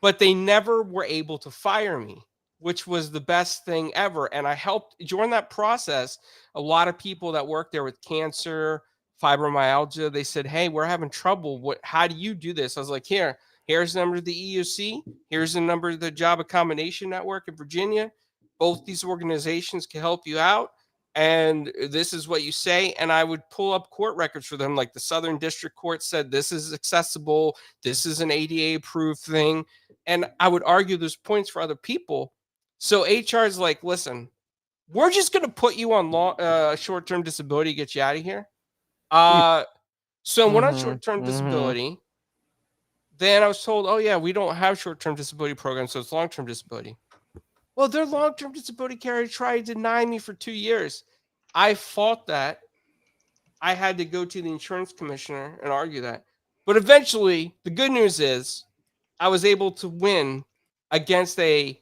Speaker 3: But they never were able to fire me, which was the best thing ever. And I helped during that process. A lot of people that work there with cancer, fibromyalgia, they said, "Hey, we're having trouble. How do you do this?" I was like, here's the number of the EUC. Here's the number of the Job Accommodation Network in Virginia. Both these organizations can help you out. And this is what you say. And I would pull up court records for them. Like the Southern District Court said, this is accessible. This is an ADA approved thing. And I would argue those points for other people. So HR is like, listen, we're just going to put you on short-term disability to get you out of here. So I went on
Speaker 1: Mhm.
Speaker 3: short-term
Speaker 1: Mhm.
Speaker 3: disability. Then I was told, oh, yeah, we don't have short-term disability programs, so it's long-term disability. Well, their long-term disability carrier tried to deny me for 2 years. I fought that. I had to go to the insurance commissioner and argue that. But eventually, the good news is I was able to win against a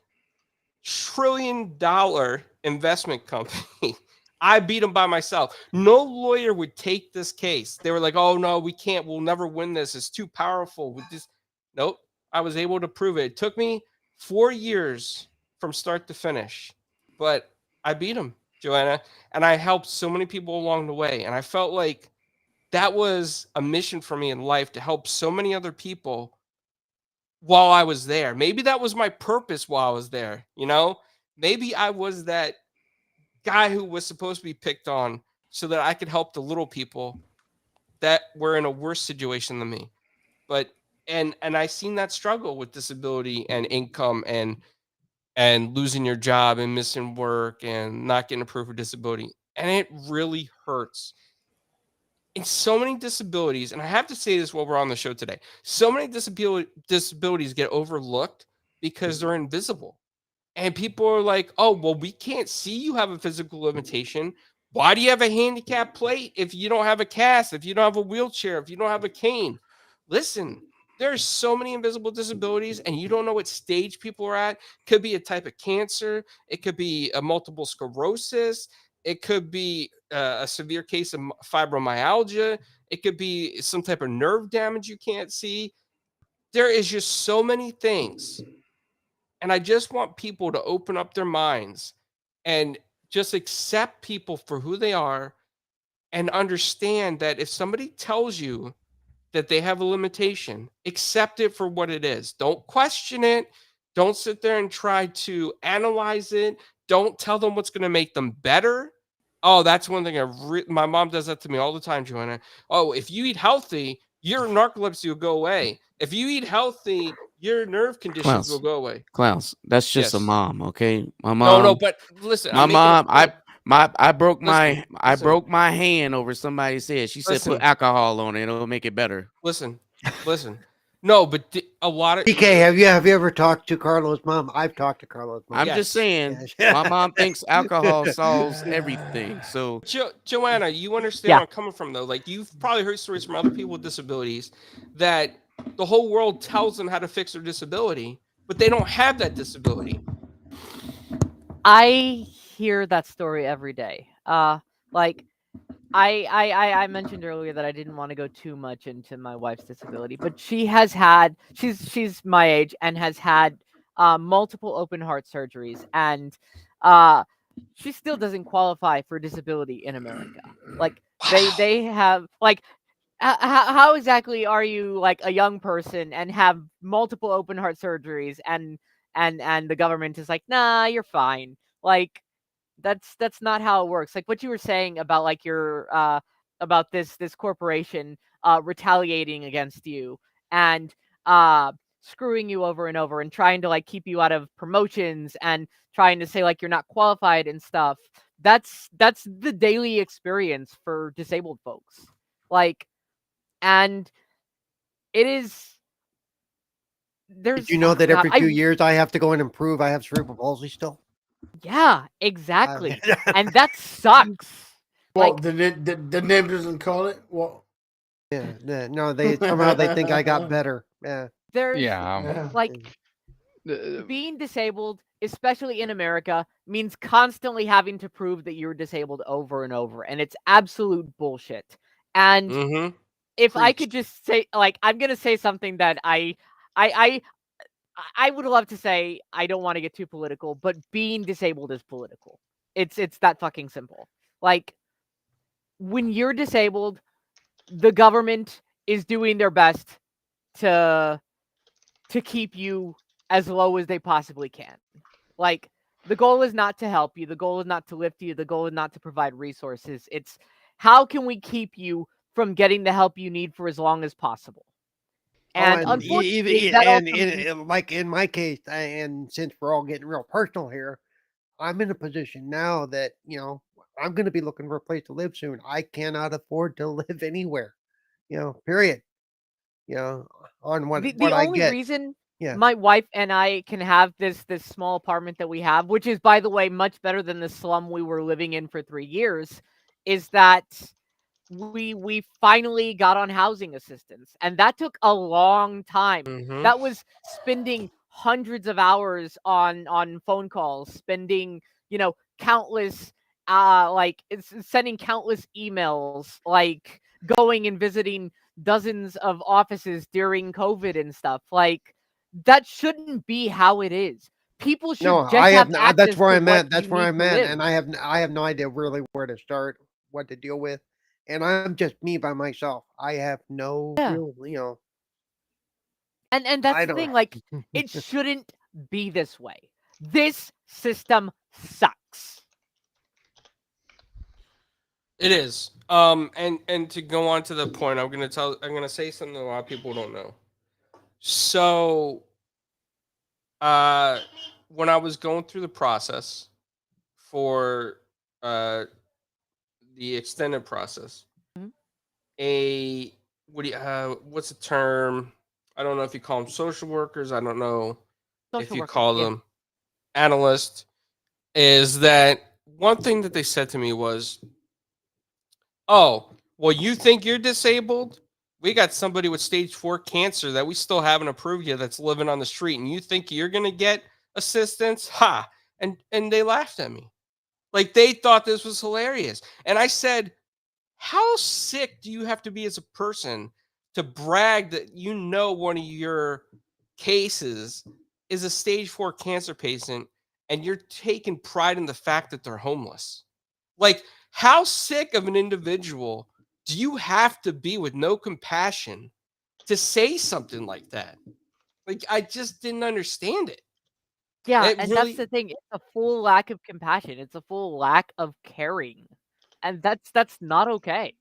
Speaker 3: trillion-dollar investment company. I beat them by myself. No lawyer would take this case. They were like, "Oh no, we can't. We'll never win this. It's too powerful." With this, nope. I was able to prove it. It took me 4 years from start to finish, but I beat them, Joanna, and I helped so many people along the way. And I felt like that was a mission for me in life to help so many other people while I was there. Maybe that was my purpose while I was there, you know? Maybe I was that guy who was supposed to be picked on so that I could help the little people that were in a worse situation than me. But and I seen that struggle with disability and income and losing your job and missing work and not getting approved for disability. And it really hurts. In so many disabilities, and I have to say this while we're on the show today, so many disabilities get overlooked because they're invisible. And people are like, "Oh, well, we can't see you have a physical limitation. Why do you have a handicap plate if you don't have a cast, if you don't have a wheelchair, if you don't have a cane?" Listen, there's so many invisible disabilities, and you don't know what stage people are at. Could be a type of cancer, it could be a multiple sclerosis, it could be a severe case of fibromyalgia, it could be some type of nerve damage you can't see. There is just so many things, and I just want people to open up their minds and just accept people for who they are and understand that if somebody tells you that they have a limitation, accept it for what it is. Don't question it. Don't sit there and try to analyze it. Don't tell them what's going to make them better. Oh, that's one thing my mom does that to me all the time, Joanna. Oh, if you eat healthy, your narcolepsy will go away. If you eat healthy, your nerve conditions will
Speaker 4: Klaus,
Speaker 3: go away.
Speaker 4: Klaus, that's just a
Speaker 3: Yes.
Speaker 4: mom, okay? My
Speaker 3: No,
Speaker 4: mom,
Speaker 3: but listen,
Speaker 4: my
Speaker 3: I'm making a
Speaker 4: mom,
Speaker 3: point.
Speaker 4: I broke
Speaker 3: Listen,
Speaker 4: I
Speaker 3: listen,
Speaker 4: broke my hand over somebody's head. She said put
Speaker 3: listen,
Speaker 4: alcohol on it, it'll make it better.
Speaker 3: listen, listen. No, but a lot of
Speaker 2: DK, have you ever talked to Carlo's mom? I've talked to Carlo's mom.
Speaker 4: I'm just
Speaker 3: yes.
Speaker 4: saying,
Speaker 2: Yes.
Speaker 4: my mom thinks alcohol solves everything. So
Speaker 3: Joanna, you understand
Speaker 1: Yeah.
Speaker 3: where I'm coming from, though. Like, you've probably heard stories from other people with disabilities that the whole world tells them how to fix their disability, but they don't have that disability.
Speaker 1: I hear that story every day. Like I mentioned earlier that I didn't want to go too much into my wife's disability, but she's my age and has had multiple open heart surgeries, and uh she still doesn't qualify for disability in America. Like they have like how exactly are you like a young person and have multiple open heart surgeries and the government is like, nah, you're fine. Like that's not how it works. Like what you were saying about like your about this corporation retaliating against you and screwing you over and over and trying to like keep you out of promotions and trying to say like you're not qualified and stuff. That's the daily experience for disabled folks. Like, and it is
Speaker 2: Did
Speaker 1: there's
Speaker 2: you know that
Speaker 1: God,
Speaker 2: every few years I have to go and improve? I have cerebral palsy still.
Speaker 1: yeah, exactly. And that sucks.
Speaker 5: Well,
Speaker 1: Like
Speaker 5: the name doesn't call it. What?
Speaker 2: Yeah, no, they somehow they think I got better. Yeah.
Speaker 1: there's
Speaker 5: Yeah.
Speaker 1: like being disabled, especially in America, means constantly having to prove that you're disabled over and over, and it's absolute bullshit. And
Speaker 3: Mm-hmm.
Speaker 1: if I
Speaker 3: Preach.
Speaker 1: could just say, like, I'm gonna say something that I I would love to say. I don't want to get too political, but being disabled is political. It's that fucking simple. Like when you're disabled, the government is doing their best to keep you as low as they possibly can. Like the goal is not to help you, the goal is not to lift you, the goal is not to provide resources. It's how can we keep you from getting the help you need for as long as possible.
Speaker 2: Oh,
Speaker 1: And
Speaker 2: and
Speaker 1: unfortunately, that also means
Speaker 2: like in my case, and since we're all getting real personal here, I'm in a position now that I'm going to be looking for a place to live soon. I cannot afford to live anywhere. Period. You know, on
Speaker 1: the
Speaker 2: what I
Speaker 1: only
Speaker 2: get.
Speaker 1: reason
Speaker 2: Yeah.
Speaker 1: my wife and I can have this small apartment that we have, which is by the way much better than the slum we were living in for 3 years, is that we finally got on housing assistance, and that took a long time.
Speaker 3: Mm-hmm.
Speaker 1: That was spending hundreds of hours on phone calls, spending, countless like it's sending countless emails, like going and visiting dozens of offices during COVID and stuff. Like that shouldn't be how it is. People should
Speaker 2: No,
Speaker 1: just
Speaker 2: I have
Speaker 1: have
Speaker 2: not. That's
Speaker 1: access
Speaker 2: where
Speaker 1: to
Speaker 2: I'm
Speaker 1: what
Speaker 2: at.
Speaker 1: you
Speaker 2: That's where
Speaker 1: need
Speaker 2: I'm
Speaker 1: to
Speaker 2: at,
Speaker 1: live.
Speaker 2: and I have no idea really where to start, what to deal with, and I'm just me by myself. I have no
Speaker 1: Yeah.
Speaker 2: real,
Speaker 1: And that's
Speaker 2: I
Speaker 1: the
Speaker 2: don't.
Speaker 1: thing, like it shouldn't be this way. This system sucks.
Speaker 3: It is. And to go on to the point, I'm gonna say something a lot of people don't know. So, uh, when I was going through the process for uh the extended process,
Speaker 1: Mhm.
Speaker 3: a what's the term? I don't know if you call them social workers. I don't know if
Speaker 1: Social
Speaker 3: you
Speaker 1: workers,
Speaker 3: call
Speaker 1: yeah.
Speaker 3: them analysts. Is that one thing that they said to me was, "Oh, well, you think you're disabled? We got somebody with stage 4 cancer that we still haven't approved yet that's living on the street, and you think you're gonna get assistance? Ha!" And they laughed at me. Like they thought this was hilarious. And I said, how sick do you have to be as a person to brag that one of your cases is a stage 4 cancer patient and you're taking pride in the fact that they're homeless? Like, how sick of an individual do you have to be with no compassion to say something like that? Like, I just didn't understand it.
Speaker 1: Yeah,
Speaker 3: It
Speaker 1: and that's
Speaker 3: really,
Speaker 1: the thing. It's a full lack of compassion. It's a full lack of caring. And that's not okay.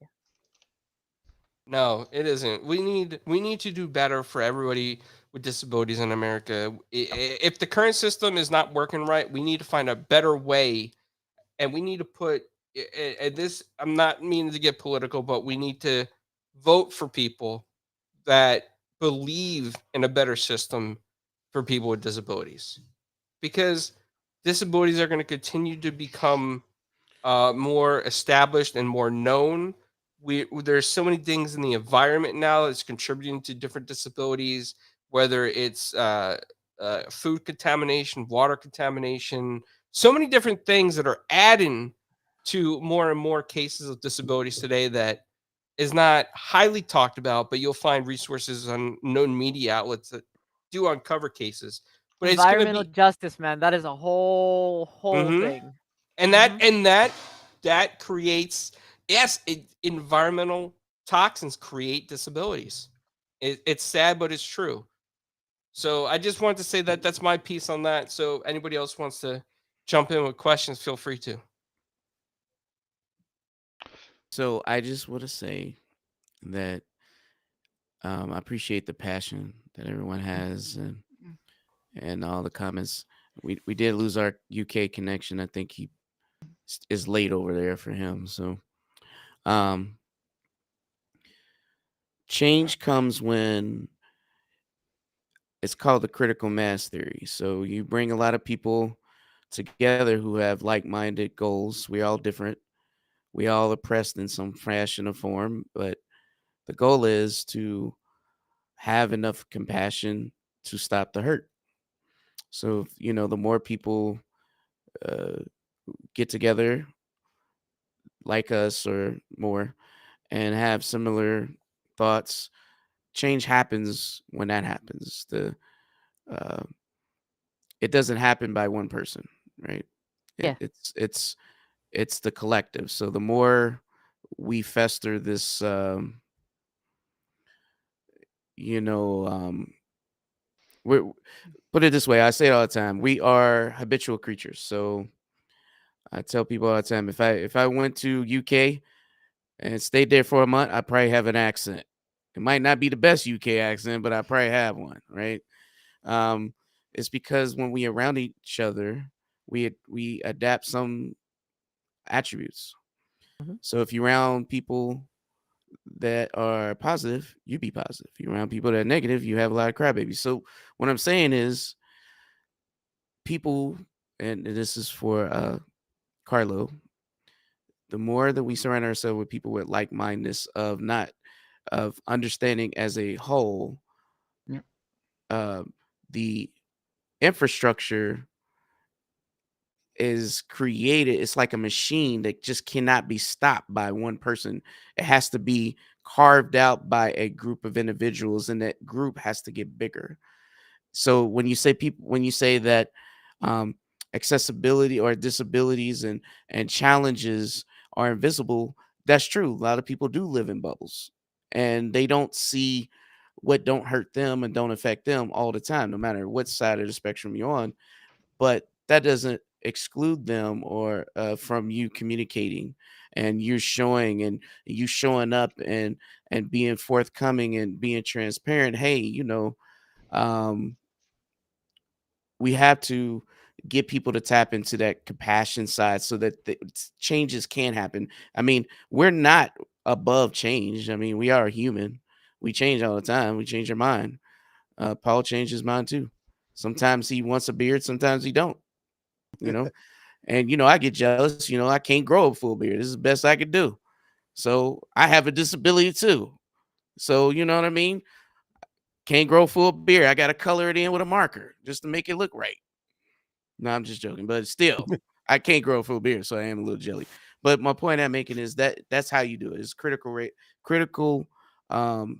Speaker 3: no, it isn't. We need to do better for everybody with disabilities in America. If the current system is not working right, we need to find a better way, and we need to put this. I'm not meaning to get political, but we need to vote for people that believe in a better system for people with disabilities, because disabilities are going to continue to become more established and more known. There's so many things in the environment now that's contributing to different disabilities, whether it's food contamination, water contamination, so many different things that are adding to more and more cases of disabilities today that is not highly talked about, but you'll find resources on known media outlets that do uncover cases. But it's going to
Speaker 1: Environmental
Speaker 3: be
Speaker 1: justice, man, that is a whole
Speaker 3: mhm.
Speaker 1: thing.
Speaker 3: and that
Speaker 1: Mhm.
Speaker 3: and that that creates, yes, environmental toxins create disabilities. It's sad, but it's true. So I just wanted to say that that's my piece on that. So anybody else wants to jump in with questions, feel free to.
Speaker 4: So I just want to say that I appreciate the passion that everyone has and all the comments. We did lose our UK connection. I think he is late over there for him. So um, change comes when it's called the critical mass theory. So you bring a lot of people together who have like-minded goals. We're all different. We all oppressed in some fashion or form, but the goal is to have enough compassion to stop the hurt. So, the more people uh, get together like us or more and have similar thoughts, change happens when that happens. Uh, it doesn't happen by one person, right?
Speaker 1: Yeah.
Speaker 4: It's the collective. So the more we fester this, you know, we put it this way. I say it all the time. We are habitual creatures. So I tell people all the time, if I went to UK and stayed there for a month, I probably have an accent. It might not be the best UK accent, but I probably have one, right? Um, it's because when we around each other, we adapt some attributes.
Speaker 1: Mhm.
Speaker 4: So if you're around people that are positive, you be positive. If you're around people that are negative, you have a lot of crybabies. So what I'm saying is people, and this is for Carlo, the more that we surround ourselves with people with like-mindedness of understanding as a whole,
Speaker 6: Yeah.
Speaker 4: uh, the infrastructure is created. It's like a machine that just cannot be stopped by one person. It has to be carved out by a group of individuals, and that group has to get bigger. So when you say that um, accessibility or disabilities and challenges are invisible, that's true. A lot of people do live in bubbles, and they don't see what don't hurt them and don't affect them all the time, no matter what side of the spectrum you're on. But that doesn't exclude them or from you communicating and you showing and you showing up and being forthcoming and being transparent. Hey, um, we have to get people to tap into that compassion side so that the changes can happen. I mean, we're not above change. I mean, we are human. We change all the time. We change our mind. Paul changed his mind too. Sometimes he wants a beard, sometimes he don't, you know. And I get jealous, I can't grow a full beard. This is the best I could do. So I have a disability too. So you know what I mean? Can't grow a full beard. I gotta color it in with a marker just to make it look right. No, I'm just joking, but still, I can't grow a full beard, so I am a little jelly. But my point I'm making is that that's how you do it. It's critical um,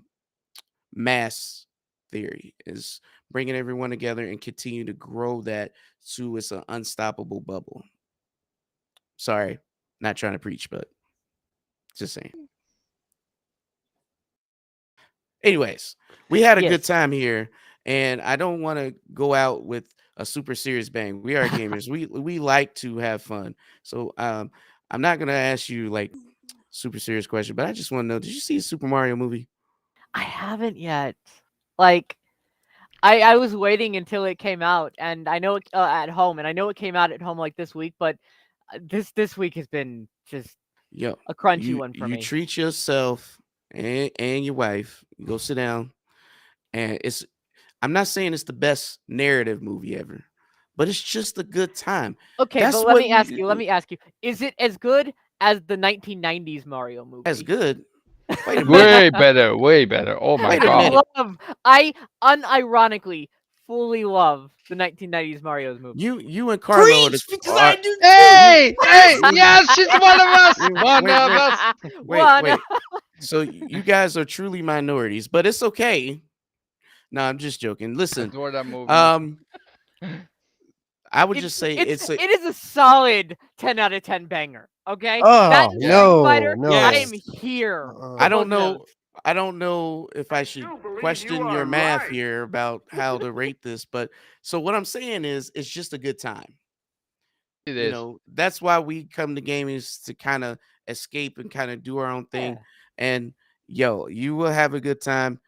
Speaker 4: mass theory is bringing everyone together and continue to grow that to it's an unstoppable bubble. Sorry, not trying to preach, but just saying. Anyways, we had a good
Speaker 1: Yes.
Speaker 4: time here, and I don't want to go out with a super serious bang. We are gamers. We like to have fun. So I'm not gonna ask you like super serious question, but I just want to know: did you see the Super Mario movie?
Speaker 1: I haven't yet. Like, I was waiting until it came out, and I know it at home, and I know it came out at home like this week, but this week has been just
Speaker 4: Yo,
Speaker 1: a crunchy
Speaker 4: you
Speaker 1: one for
Speaker 4: you
Speaker 1: me.
Speaker 4: treat yourself and your wife. You go sit down, and it's. I'm not saying it's the best narrative movie ever, but it's just a good time.
Speaker 1: Okay, but
Speaker 4: That's what
Speaker 1: let me ask you, is it as good as the 1990s Mario
Speaker 4: that's
Speaker 1: movie?
Speaker 4: good. Wait a minute.
Speaker 6: Way better, way better. Oh my
Speaker 4: Wait a
Speaker 6: god.
Speaker 4: minute.
Speaker 1: I unironically fully love the 1990s Mario's movie.
Speaker 4: You and Carlo
Speaker 3: Preach, because I do too.
Speaker 6: Hey, hey,
Speaker 4: you-
Speaker 6: yes, she's one of us. One
Speaker 4: wait,
Speaker 6: of
Speaker 4: wait.
Speaker 6: us.
Speaker 1: One.
Speaker 4: wait. So you guys are truly minorities, but it's okay. No, I'm just joking. Listen,
Speaker 6: Adore that movie.
Speaker 4: um, I would just say
Speaker 1: It is a solid 10 out of 10 banger. Okay, that
Speaker 2: Oh
Speaker 1: and
Speaker 6: Yeah.
Speaker 1: Street
Speaker 2: no,
Speaker 1: Fighter,
Speaker 2: no.
Speaker 1: I
Speaker 3: Yes.
Speaker 1: am here.
Speaker 2: Uh-uh.
Speaker 1: For
Speaker 4: I
Speaker 1: both
Speaker 4: don't
Speaker 1: of
Speaker 4: know.
Speaker 1: those.
Speaker 4: I don't know if I should question your math here about how to rate this, but so what I'm saying is it's just a good time.
Speaker 6: It is.
Speaker 4: That's why we come to gaming is to kind of escape and kind of do our own thing.
Speaker 1: Yeah.
Speaker 4: And you will have a good time.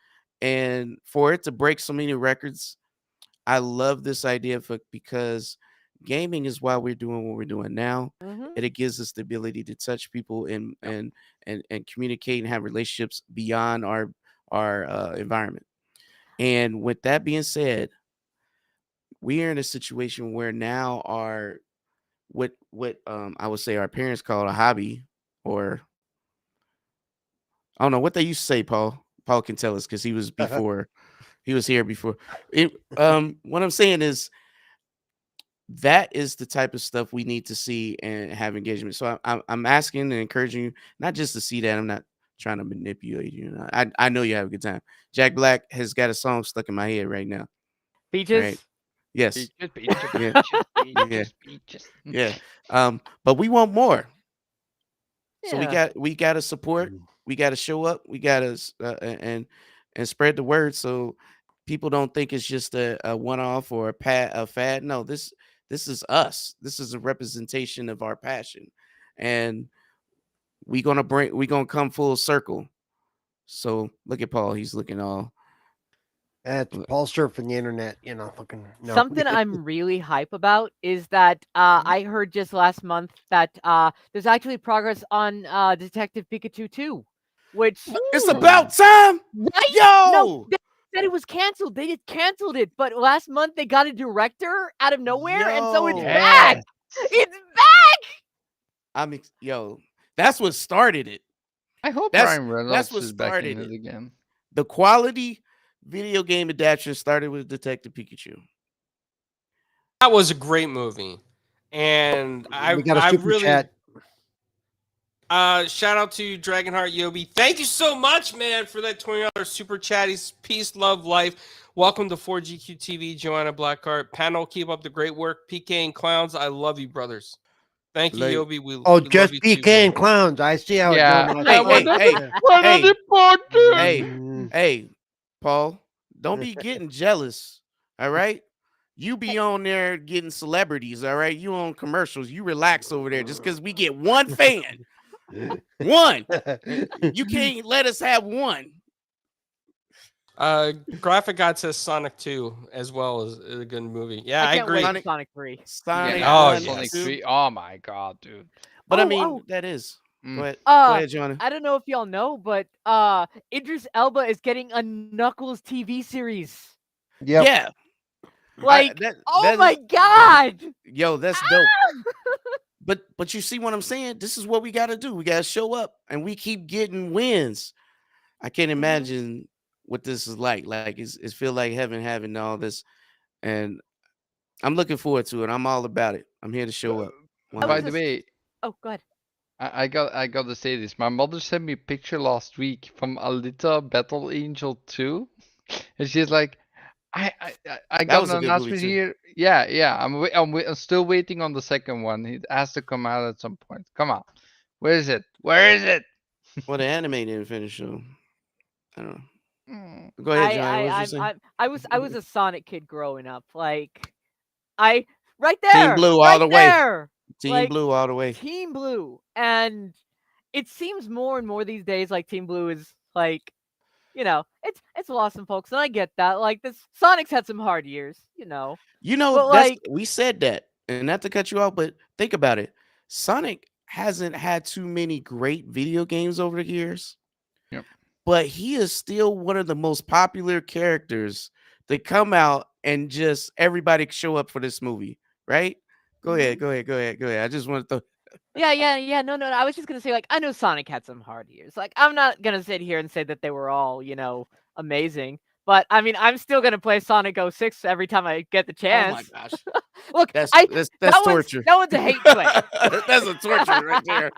Speaker 4: And for it to break so many records, I love this idea because gaming is why we're doing what we're doing now.
Speaker 1: Mhm.
Speaker 4: And it gives us the ability to touch people and communicate and have relationships beyond our environment. And with that being said, we are in a situation where now what I would say our parents call a hobby, or I don't know what they used to say. Paul can tell us because he was here before. What I'm saying is that is the type of stuff we need to see and have engagement. So I'm asking and encouraging you not just to see that. I'm not trying to manipulate you. I know you have a good time. Jack Black has got a song stuck in my head right now. Right?
Speaker 1: Peaches.
Speaker 4: Yes.
Speaker 6: Peaches,
Speaker 4: Yeah.
Speaker 6: peaches,
Speaker 4: Yeah.
Speaker 6: peaches, peaches.
Speaker 4: Yeah. But we want more. So
Speaker 1: Yeah.
Speaker 4: we got to support. We got to show up. We got to and spread the word so people don't think it's just a one off or a fad. No, this is us. This is a representation of our passion, and we gonna come full circle. So look at Paul. He's looking all.
Speaker 2: That's Paul surfing the internet, fucking no.
Speaker 1: Something I'm really hype about is that I heard just last month that there's actually progress on Detective Pikachu 2, which
Speaker 4: It's about time,
Speaker 1: right? No,
Speaker 4: yo.
Speaker 1: they said it was canceled. They just canceled it, but last month they got a director out of nowhere, and so it's
Speaker 4: Yo.
Speaker 1: back.
Speaker 6: Yeah.
Speaker 1: It's back.
Speaker 4: Yo. That's what started it.
Speaker 6: I hope
Speaker 4: That's
Speaker 6: Ryan
Speaker 4: that's
Speaker 6: Reynolds
Speaker 4: what
Speaker 6: is back in
Speaker 4: started
Speaker 6: it
Speaker 4: it.
Speaker 6: again.
Speaker 4: The quality video game adaptation started with Detective Pikachu.
Speaker 3: That was a great movie, and
Speaker 2: We got a
Speaker 3: I
Speaker 2: super
Speaker 3: really
Speaker 2: chat.
Speaker 3: shout out to Dragonheart Yobi. Thank you so much, man, for that $20 super chat. He's peace, love, life. Welcome to 4GQ TV, Joanna Blackhart. Panel, keep up the great work. PK and Clowns, I love you, brothers. Thank you,
Speaker 4: Like,
Speaker 3: Yobi. We
Speaker 2: Oh,
Speaker 3: love
Speaker 2: just
Speaker 3: you too,
Speaker 2: PK
Speaker 3: man.
Speaker 2: and clowns. I see how it's
Speaker 6: Yeah.
Speaker 2: going. Like,
Speaker 4: hey,
Speaker 6: What
Speaker 4: hey,
Speaker 6: are
Speaker 4: hey,
Speaker 6: the, what are
Speaker 4: hey,
Speaker 6: the important?
Speaker 4: hey,
Speaker 2: Mm.
Speaker 4: hey, Paul, don't be getting jealous. All right. You be on there getting celebrities. All right. You on commercials. You relax over there just because we get one fan. One. You can't let us have one.
Speaker 3: Graphic God says Sonic 2 as well is a good movie. Yeah,
Speaker 1: I
Speaker 3: I
Speaker 1: can't
Speaker 3: agree.
Speaker 1: wait for
Speaker 4: Sonic-
Speaker 1: Sonic 3.
Speaker 4: Sonic
Speaker 6: Yeah,
Speaker 3: Oh,
Speaker 4: 1,
Speaker 6: Sonic
Speaker 3: yes.
Speaker 4: 2.
Speaker 6: 3. Oh my god, dude.
Speaker 4: But I
Speaker 1: Oh,
Speaker 4: mean,
Speaker 1: oh.
Speaker 4: that is. Go
Speaker 6: Mm.
Speaker 4: ahead. Go ahead, Joanna.
Speaker 1: I don't know if y'all know, but Idris Elba is getting a Knuckles TV series.
Speaker 2: Yep.
Speaker 4: Yeah.
Speaker 1: Like,
Speaker 4: that
Speaker 1: oh
Speaker 4: is
Speaker 1: my god!
Speaker 4: yo, that's dope. But you see what I'm saying? This is what we got to do. We got to show up, and we keep getting wins. I can't imagine what this is like. Like it's feel like heaven having all this, and I'm looking forward to it. I'm all about it. I'm here to show up.
Speaker 1: I
Speaker 6: By
Speaker 1: was
Speaker 4: 100.
Speaker 6: the
Speaker 1: just,
Speaker 6: way,
Speaker 1: oh god.
Speaker 6: I got to say this. My mother sent me a picture last week from Alita Battle Angel 2, and she's like, I
Speaker 4: That
Speaker 6: got
Speaker 4: was a
Speaker 6: an
Speaker 4: good movie
Speaker 6: announcement
Speaker 4: too.
Speaker 6: here. Yeah, yeah. I'm still waiting on the second one. It has to come out at some point. Come on, where is it? Where is it?
Speaker 4: Well, the anime didn't finish, so I don't know.
Speaker 6: Mm.
Speaker 4: Go ahead, Johnny. What was you
Speaker 1: I
Speaker 4: saying?
Speaker 1: I was a Sonic kid growing up. Like, I right
Speaker 4: Team
Speaker 1: there,
Speaker 4: Blue all
Speaker 1: right
Speaker 4: the way.
Speaker 1: there.
Speaker 4: Team
Speaker 1: Like,
Speaker 4: Blue all the way.
Speaker 1: Team Blue, and it seems more and more these days like Team Blue is like, it's lost some folks, and I get that. Like, this Sonic's had some hard years,
Speaker 4: You know,
Speaker 1: but like,
Speaker 4: we said that, and not to cut you off, but think about it. Sonic hasn't had too many great video games over the years,
Speaker 6: Yep.
Speaker 4: but he is still one of the most popular characters that come out and just everybody show up for this movie, right? Go ahead, go ahead, go ahead, go ahead. I just want to
Speaker 1: yeah. No. I was just gonna say, like, I know Sonic had some hard years. Like, I'm not gonna sit here and say that they were all, amazing. But I mean, I'm still gonna play Sonic 06 every time I get the
Speaker 4: Oh my
Speaker 1: chance.
Speaker 4: gosh.
Speaker 1: Look,
Speaker 4: That's
Speaker 1: that
Speaker 4: torture.
Speaker 1: one's a hate play.
Speaker 4: That's a torture right there.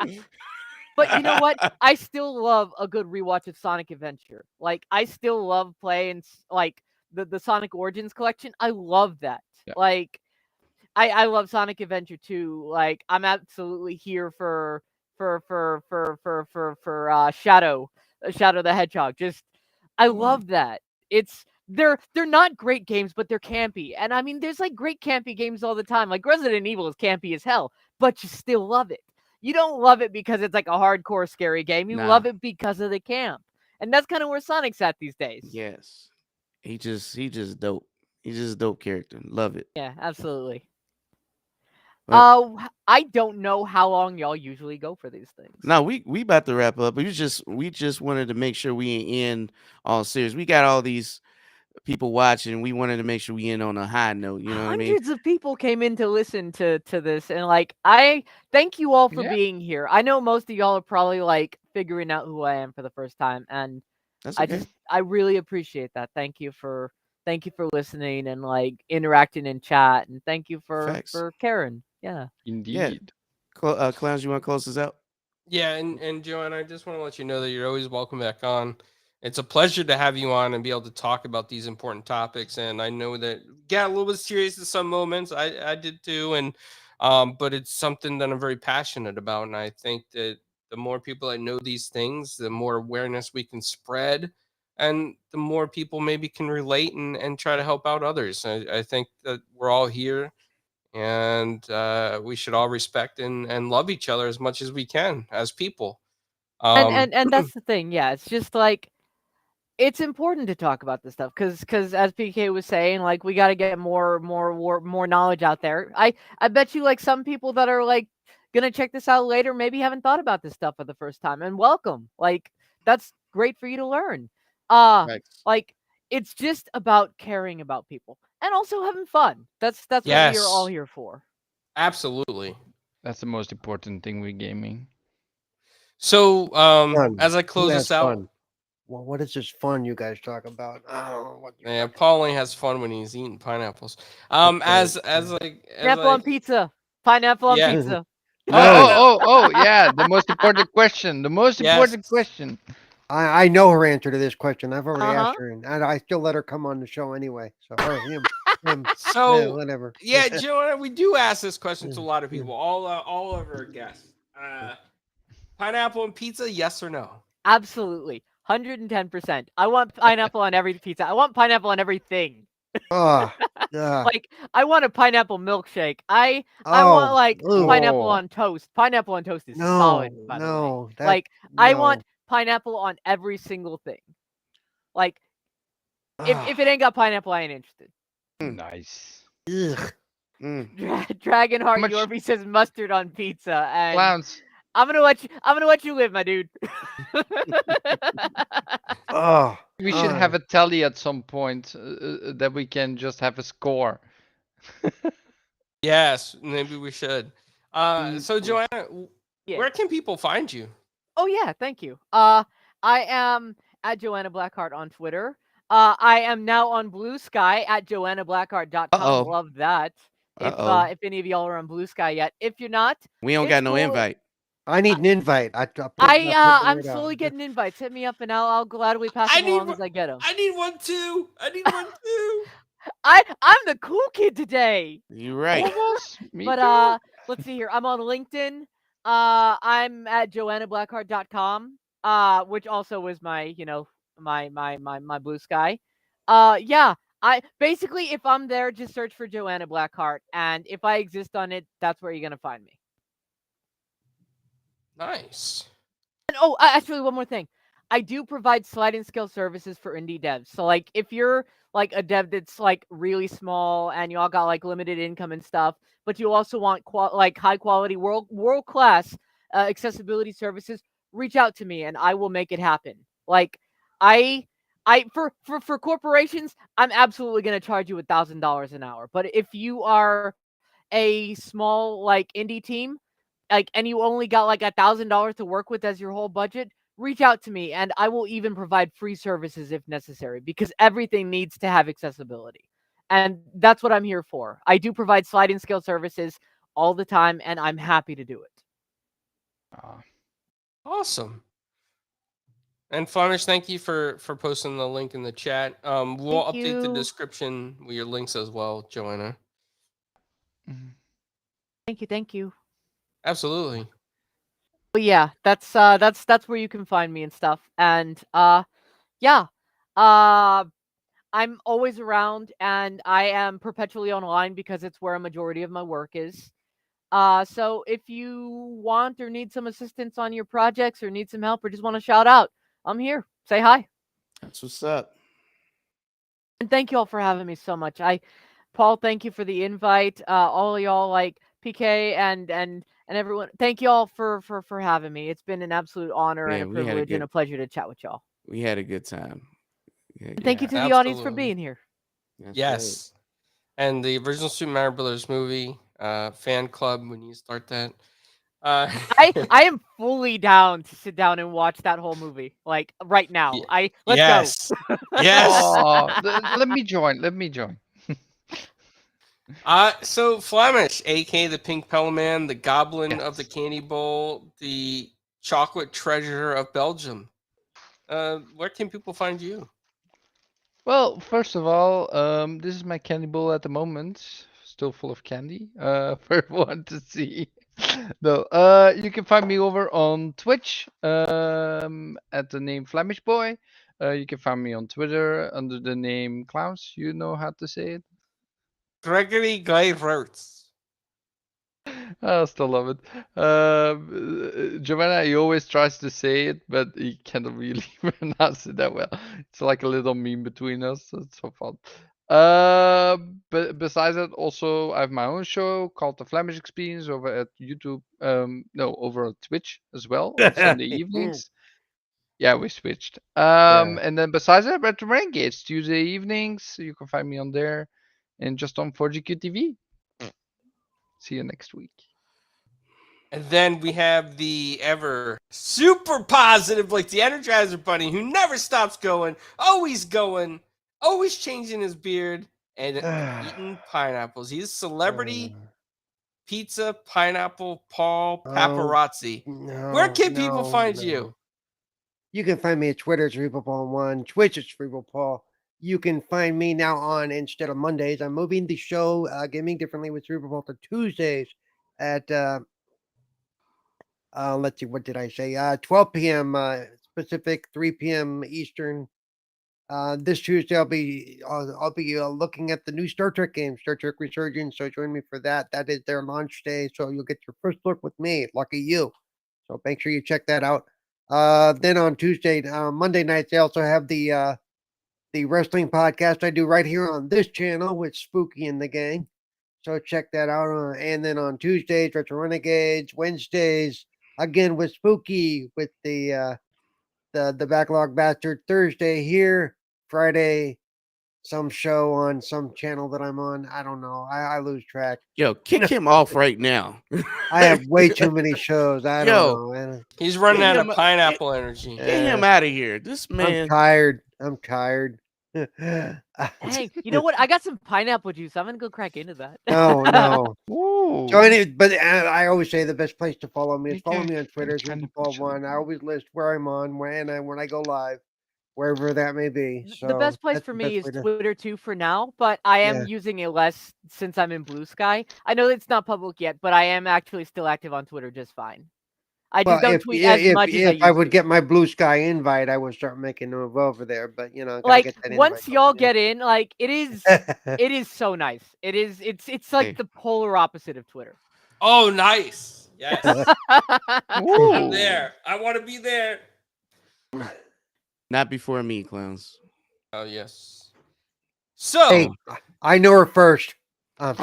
Speaker 1: But you know what? I still love a good rewatch of Sonic Adventure. Like, I still love playing like the Sonic Origins collection. I love that.
Speaker 6: Yeah.
Speaker 1: Like, I love Sonic Adventure too. Like, I'm absolutely here for Shadow the Hedgehog. Just, I love that. They're not great games, but they're campy. And I mean, there's like great campy games all the time. Like, Resident Evil is campy as hell, but you still love it. You don't love it because it's like a hardcore scary game. You
Speaker 4: Nah.
Speaker 1: love it because of the camp. And that's kind of where Sonic's at these days.
Speaker 4: Yes. He just dope. He's just a dope character. Love it.
Speaker 1: Yeah, absolutely.
Speaker 4: But
Speaker 1: I don't know how long y'all usually go for these things.
Speaker 4: no, we about to wrap up. We just wanted to make sure we end all serious. We got all these people watching. We wanted to make sure we end on a high note. You know what I mean?
Speaker 1: Hundreds of people came in to listen to this, and like, I thank you all for
Speaker 6: Yeah.
Speaker 1: being here. I know most of y'all are probably like figuring out who I am for the first time, and
Speaker 4: That's okay.
Speaker 1: I really appreciate that. Thank you for listening and like interacting in chat, and thank you for
Speaker 4: Facts.
Speaker 1: Karen. Yeah.
Speaker 6: Indeed.
Speaker 4: Clowns, you want to close this out?
Speaker 3: Yeah, and Joanne, I just want to let you know that you're always welcome back on. It's a pleasure to have you on and be able to talk about these important topics. And I know that got a little bit serious at some moments. I did too, and but it's something that I'm very passionate about. And I think that the more people that know these things, the more awareness we can spread, and the more people maybe can relate and try to help out others. I think that we're all here, and we should all respect and love each other as much as we can as people.
Speaker 1: And that's the thing. Yeah, it's just like, it's important to talk about this stuff because as PK was saying, like, we got to get more knowledge out there. I bet you, like, some people that are like gonna check this out later maybe haven't thought about this stuff for the first time, and welcome. Like, that's great for you to learn.
Speaker 4: Facts.
Speaker 1: Like, it's just about caring about people and also having fun. That's what we are all
Speaker 3: Yes.
Speaker 1: here for.
Speaker 3: Absolutely.
Speaker 6: That's the most important thing with gaming.
Speaker 3: So
Speaker 2: Fun.
Speaker 3: as I
Speaker 2: Who
Speaker 3: close
Speaker 2: has
Speaker 3: this out,
Speaker 2: fun? Well, what is this fun you guys talk about? I don't know what
Speaker 3: Yeah, Paul only has fun when he's eating pineapples.
Speaker 2: Okay.
Speaker 1: Pineapple on pizza. Pineapple on
Speaker 3: Yeah.
Speaker 1: pizza.
Speaker 6: Oh, yeah. The most important question. The most
Speaker 3: Yes.
Speaker 6: important question.
Speaker 2: I know her answer to this question. I've already
Speaker 1: Uh-huh.
Speaker 2: asked her, and I still let her come on the show anyway. So, or him, yeah,
Speaker 3: So
Speaker 2: whatever.
Speaker 3: yeah, Joanna, we do ask this question to a lot of
Speaker 2: Yeah.
Speaker 3: people, all of our guests. Pineapple and pizza, yes or no?
Speaker 1: Absolutely. 110%. I want pineapple on every pizza. I want pineapple on everything.
Speaker 2: Oh,
Speaker 1: Like, I want a pineapple milkshake. I want
Speaker 2: oh,
Speaker 1: like
Speaker 2: ooh,
Speaker 1: pineapple
Speaker 6: Oh,
Speaker 1: on toast. Pineapple on toast is
Speaker 2: no,
Speaker 1: solid, by the way.
Speaker 2: no, that
Speaker 1: Like, I want
Speaker 2: no.
Speaker 1: pineapple on every single thing. Like, if it
Speaker 2: Ah,
Speaker 1: ain't got pineapple, I ain't interested.
Speaker 6: nice.
Speaker 2: ugh.
Speaker 4: Mm.
Speaker 6: How
Speaker 1: Dragonheart
Speaker 6: much
Speaker 1: Yorby says mustard on pizza, and
Speaker 6: clowns?
Speaker 1: I'm gonna let you live, my dude.
Speaker 2: Oh,
Speaker 6: We should
Speaker 2: uh,
Speaker 6: have a tally at some point that we can just have a score.
Speaker 3: Yes, maybe we should. So
Speaker 2: mm,
Speaker 3: Joanna,
Speaker 1: Yeah.
Speaker 3: where can people find you?
Speaker 1: Oh yeah, thank you. I am at Joanna Blackhart on Twitter. I am now on Blue Sky at joannablackheart.com.
Speaker 4: Uh-oh.
Speaker 1: Love that.
Speaker 4: Uh-oh.
Speaker 1: If any of y'all are on Blue Sky yet. If you're not,
Speaker 4: We don't
Speaker 1: it's
Speaker 4: got no
Speaker 1: cool.
Speaker 4: invite.
Speaker 2: I need an invite. I put the
Speaker 1: I'm
Speaker 2: word out.
Speaker 1: slowly getting invites. Hit me up and I'll gladly pass
Speaker 3: I
Speaker 1: them
Speaker 3: need
Speaker 1: along
Speaker 3: one.
Speaker 1: as I get them.
Speaker 3: I need one too. I need one too.
Speaker 1: I'm the cool kid today.
Speaker 4: You're right.
Speaker 6: Almost. Me
Speaker 1: But
Speaker 6: too.
Speaker 1: let's see here. I'm on LinkedIn. I'm at joannablackheart.com. Which also is my, my Blue Sky. Yeah. I basically, if I'm there, just search for Joanna Blackhart, and if I exist on it, that's where you're gonna find me.
Speaker 3: Nice.
Speaker 1: And oh, actually, one more thing. I do provide sliding scale services for indie devs. So, like, if you're like a dev that's like really small and you all got like limited income and stuff, but you also want like high quality world class accessibility services, reach out to me and I will make it happen. Like, I. For corporations, I'm absolutely gonna charge you $1,000 an hour. But if you are a small like indie team, like, and you only got like $1,000 to work with as your whole budget, reach out to me and I will even provide free services if necessary, because everything needs to have accessibility. And that's what I'm here for. I do provide sliding scale services all the time and I'm happy to do it.
Speaker 6: Ah,
Speaker 3: Awesome. And Flemish, thank you for posting the link in the chat. We'll
Speaker 1: Thank
Speaker 3: update the
Speaker 1: you.
Speaker 3: description with your links as well, Joanna.
Speaker 6: mhm.
Speaker 1: Thank you.
Speaker 3: Absolutely.
Speaker 1: But yeah, that's where you can find me and stuff. And yeah. I'm always around and I am perpetually online because it's where a majority of my work is. So if you want or need some assistance on your projects or need some help or just want to shout out, I'm here. Say hi.
Speaker 4: That's what's up.
Speaker 1: And thank you all for having me so much. Paul, thank you for the invite. All of y'all, like PK and everyone, thank you all for having me. It's been an absolute honor and
Speaker 4: Yeah,
Speaker 1: a privilege and a pleasure to chat with y'all.
Speaker 4: we had a good time.
Speaker 1: And thank you to the audience for being here.
Speaker 4: That's
Speaker 3: Yes. And the original Super Mario Brothers movie fan club, when you start that.
Speaker 1: I am fully down to sit down and watch that whole movie, like right now. Let's
Speaker 3: yes.
Speaker 1: go.
Speaker 3: Yes.
Speaker 6: Oh, let me join. Let me join.
Speaker 3: So Flemish, aka the Pink Pellman, the Goblin of the
Speaker 6: Yes.
Speaker 3: Candy Bowl, the Chocolate Treasure of Belgium. Where can people find you?
Speaker 6: Well, first of all, this is my candy bowl at the moment, still full of candy. For everyone to see. No, you can find me over on Twitch, at the name Flemish Boy. You can find me on Twitter under the name Klaus. You know how to say it.
Speaker 3: Gregory Guy Routes.
Speaker 6: I still love it. Joanna, he always tries to say it, but he cannot really pronounce it that well. It's like a little meme between us. So it's so fun. But besides that, also I have my own show called The Flemish Experience over at YouTube. No, over on Twitch as well on Sunday evenings. Yeah, we switched.
Speaker 2: Yeah.
Speaker 6: And then besides that, Retro Renegades Tuesday evenings. So you can find me on there, and just on 4GQ TV. See you next week.
Speaker 3: And then we have the ever super positive, like the Energizer Bunny, who never stops going, always changing his beard and eating pineapples. He's celebrity pizza pineapple Paul Paparazzi. Where can people find you?
Speaker 2: You can find me at Twitter, CerebralPaul1, Twitch, it's CerebralPaul. You can find me now on, instead of Mondays, I'm moving the show, Gaming Differently with CerebralPaul, to Tuesdays at, let's see, what did I say? 12 p.m. Pacific, 3 p.m. Eastern. This Tuesday, I'll be looking at the new Star Trek game, Star Trek Resurgence. So join me for that. That is their launch day, so you'll get your first look with me. Lucky you. So make sure you check that out. Then on Tuesday, Monday nights, they also have the wrestling podcast I do right here on this channel with Spooky and the gang. So check that out. And then on Tuesdays, Retro Renegades. Wednesdays, again with Spooky with the Backlog Bastard. Thursday here. Friday, some show on some channel that I'm on. I don't know. I lose track.
Speaker 4: Yo, kick him off right now.
Speaker 2: I have way too many shows. I don't know, man.
Speaker 3: He's running
Speaker 4: Get
Speaker 3: out of
Speaker 4: him-
Speaker 3: pineapple energy.
Speaker 4: Get him out of here. This man.
Speaker 2: I'm tired. I'm tired.
Speaker 1: Hey, you know what? I got some pineapple juice. I'm gonna go crack into that.
Speaker 2: No.
Speaker 6: Ooh.
Speaker 2: So but I always say the best place to follow me is follow
Speaker 6: Okay.
Speaker 2: me on Twitter,
Speaker 6: Trying to
Speaker 2: Paul1. I always list where I'm on, when I go live, wherever that may be. So
Speaker 1: The best place
Speaker 2: that's
Speaker 1: for
Speaker 2: the
Speaker 1: me
Speaker 2: best
Speaker 1: is
Speaker 2: way to-
Speaker 1: Twitter too for now, but I am
Speaker 2: Yeah.
Speaker 1: using it less since I'm in Blue Sky. I know it's not public yet, but I am actually still active on Twitter just fine. I just
Speaker 2: Well,
Speaker 1: don't tweet as much as I
Speaker 2: if I
Speaker 1: used
Speaker 2: would
Speaker 1: to.
Speaker 2: get my Blue Sky invite, I would start making a move over there. But gotta
Speaker 1: Like
Speaker 2: get that
Speaker 1: once
Speaker 2: invite
Speaker 1: y'all
Speaker 2: going,
Speaker 1: get in, like it is so nice. It's like
Speaker 4: Hey.
Speaker 1: the polar opposite of Twitter.
Speaker 3: Oh, nice. Yes. I'm
Speaker 6: Ooh.
Speaker 3: there. I want to be there.
Speaker 4: Not before me, clowns.
Speaker 3: Oh, yes. So,
Speaker 2: Hey, I knew her first. Yeah,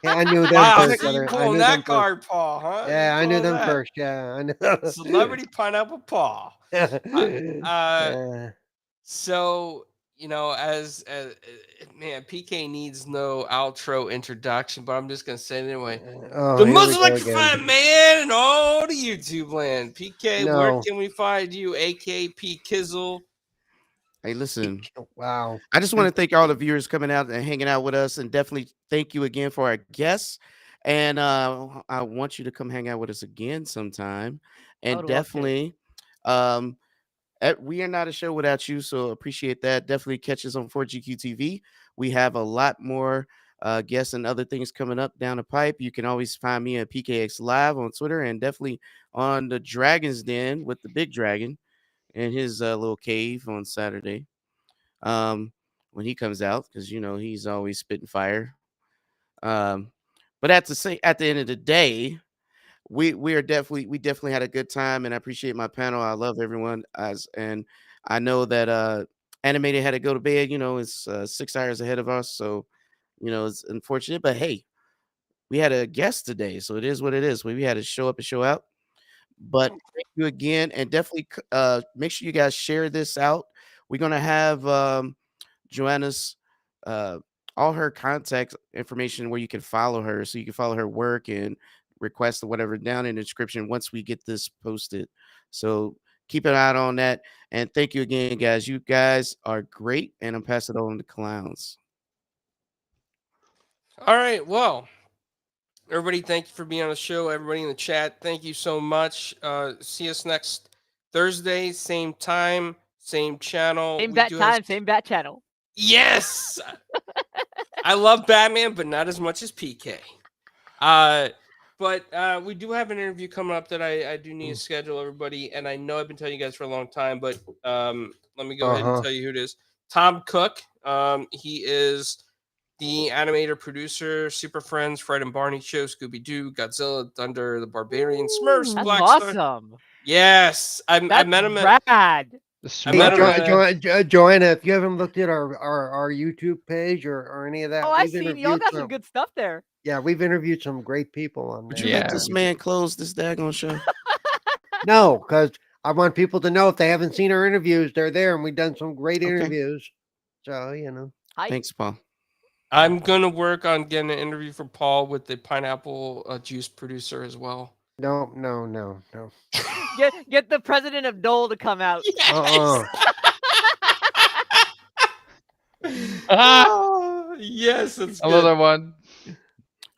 Speaker 2: I knew them
Speaker 3: wow,
Speaker 2: first.
Speaker 3: so you
Speaker 2: brother. I
Speaker 3: pulling
Speaker 2: knew
Speaker 3: that
Speaker 2: them first.
Speaker 3: card, Paul, huh?
Speaker 2: Yeah,
Speaker 3: You
Speaker 2: I knew
Speaker 3: pulling
Speaker 2: them
Speaker 3: that.
Speaker 2: first. Yeah, I know.
Speaker 3: Celebrity Pineapple Paul.
Speaker 2: Yeah.
Speaker 3: So, as man, PK needs no outro introduction, but I'm just gonna say it anyway.
Speaker 2: Oh,
Speaker 3: The
Speaker 2: here
Speaker 3: most
Speaker 2: we go
Speaker 3: electrified
Speaker 2: again.
Speaker 3: man in all the YouTube land. PK, where
Speaker 2: No.
Speaker 3: can we find you? AKP Kizzle.
Speaker 4: Hey, listen.
Speaker 2: Wow.
Speaker 4: I just want to thank all the viewers coming out and hanging out with us, and definitely thank you again for our guests. And I want you to come hang out with us again sometime.
Speaker 1: I
Speaker 4: And
Speaker 1: would love to.
Speaker 4: definitely, we are not a show without you, so appreciate that. Definitely catch us on 4GQ TV. We have a lot more guests and other things coming up down the pipe. You can always find me at PKX Live on Twitter, and definitely on the Dragon's Den with the Big Dragon in his little cave on Saturday. When he comes out, because he's always spitting fire. But at the end of the day, we definitely had a good time, and I appreciate my panel. I love everyone, and I know that Animated had to go to bed. It's 6 hours ahead of us, so it's unfortunate. But hey, we had a guest today, so it is what it is. We had to show up and show out. But thank you again, and definitely make sure you guys share this out. We're gonna have Joanna's all her contact information where you can follow her, so you can follow her work and request or whatever down in the description once we get this posted. So keep an eye on that. And thank you again, guys. You guys are great, and I'm passing it on to clowns.
Speaker 3: All right, well, everybody, thank you for being on the show. Everybody in the chat, thank you so much. See us next Thursday, same time, same channel.
Speaker 1: Same
Speaker 3: We
Speaker 1: bat
Speaker 3: do have-
Speaker 1: time, same bat channel.
Speaker 3: Yes, I love Batman, but not as much as PK. But we do have an interview coming up that I do need to schedule, everybody. And I know I've been telling you guys for a long time, but let me go ahead and tell you who it is. Tom Cook. He is the animator, producer, Super Friends, Fred and Barney Show, Scooby Doo, Godzilla, Thunder, the Barbarian, Smurfs,
Speaker 1: That's
Speaker 3: Black Star.
Speaker 1: awesome.
Speaker 3: Yes, I
Speaker 1: That's
Speaker 3: met him at.
Speaker 1: rad.
Speaker 6: The
Speaker 3: I met him at-
Speaker 2: Joanna, if you haven't looked at our YouTube page or any of that,
Speaker 1: Oh, I've
Speaker 2: we've
Speaker 1: seen y'all
Speaker 2: interviewed
Speaker 1: got some good stuff there.
Speaker 2: Yeah, we've interviewed some great people on
Speaker 4: Would
Speaker 2: there.
Speaker 4: you let
Speaker 6: Yeah.
Speaker 4: this man close this daggone show?
Speaker 2: No, because I want people to know if they haven't seen our interviews, they're there, and we've done some great
Speaker 4: Okay.
Speaker 2: interviews. So
Speaker 1: Hi.
Speaker 4: Thanks, Paul.
Speaker 3: I'm gonna work on getting an interview for Paul with the pineapple juice producer as well.
Speaker 2: No.
Speaker 1: Get the president of Dole to come out.
Speaker 2: Uh-uh.
Speaker 6: Ah,
Speaker 3: Oh, yes, it's good.
Speaker 6: another one.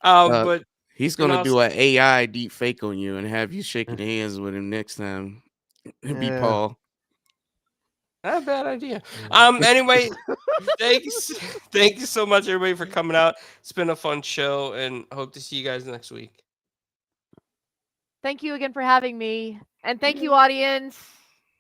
Speaker 3: But
Speaker 4: He's
Speaker 3: can
Speaker 4: gonna
Speaker 3: also-
Speaker 4: do an AI deep fake on you and have you shaking hands with him next time. It'll be
Speaker 2: Yeah.
Speaker 4: Paul.
Speaker 3: not a bad idea.
Speaker 2: Yeah.
Speaker 3: Anyway, thanks. Thank you so much, everybody, for coming out. It's been a fun show, and hope to see you guys next week.
Speaker 1: Thank you again for having me. And thank you, audience.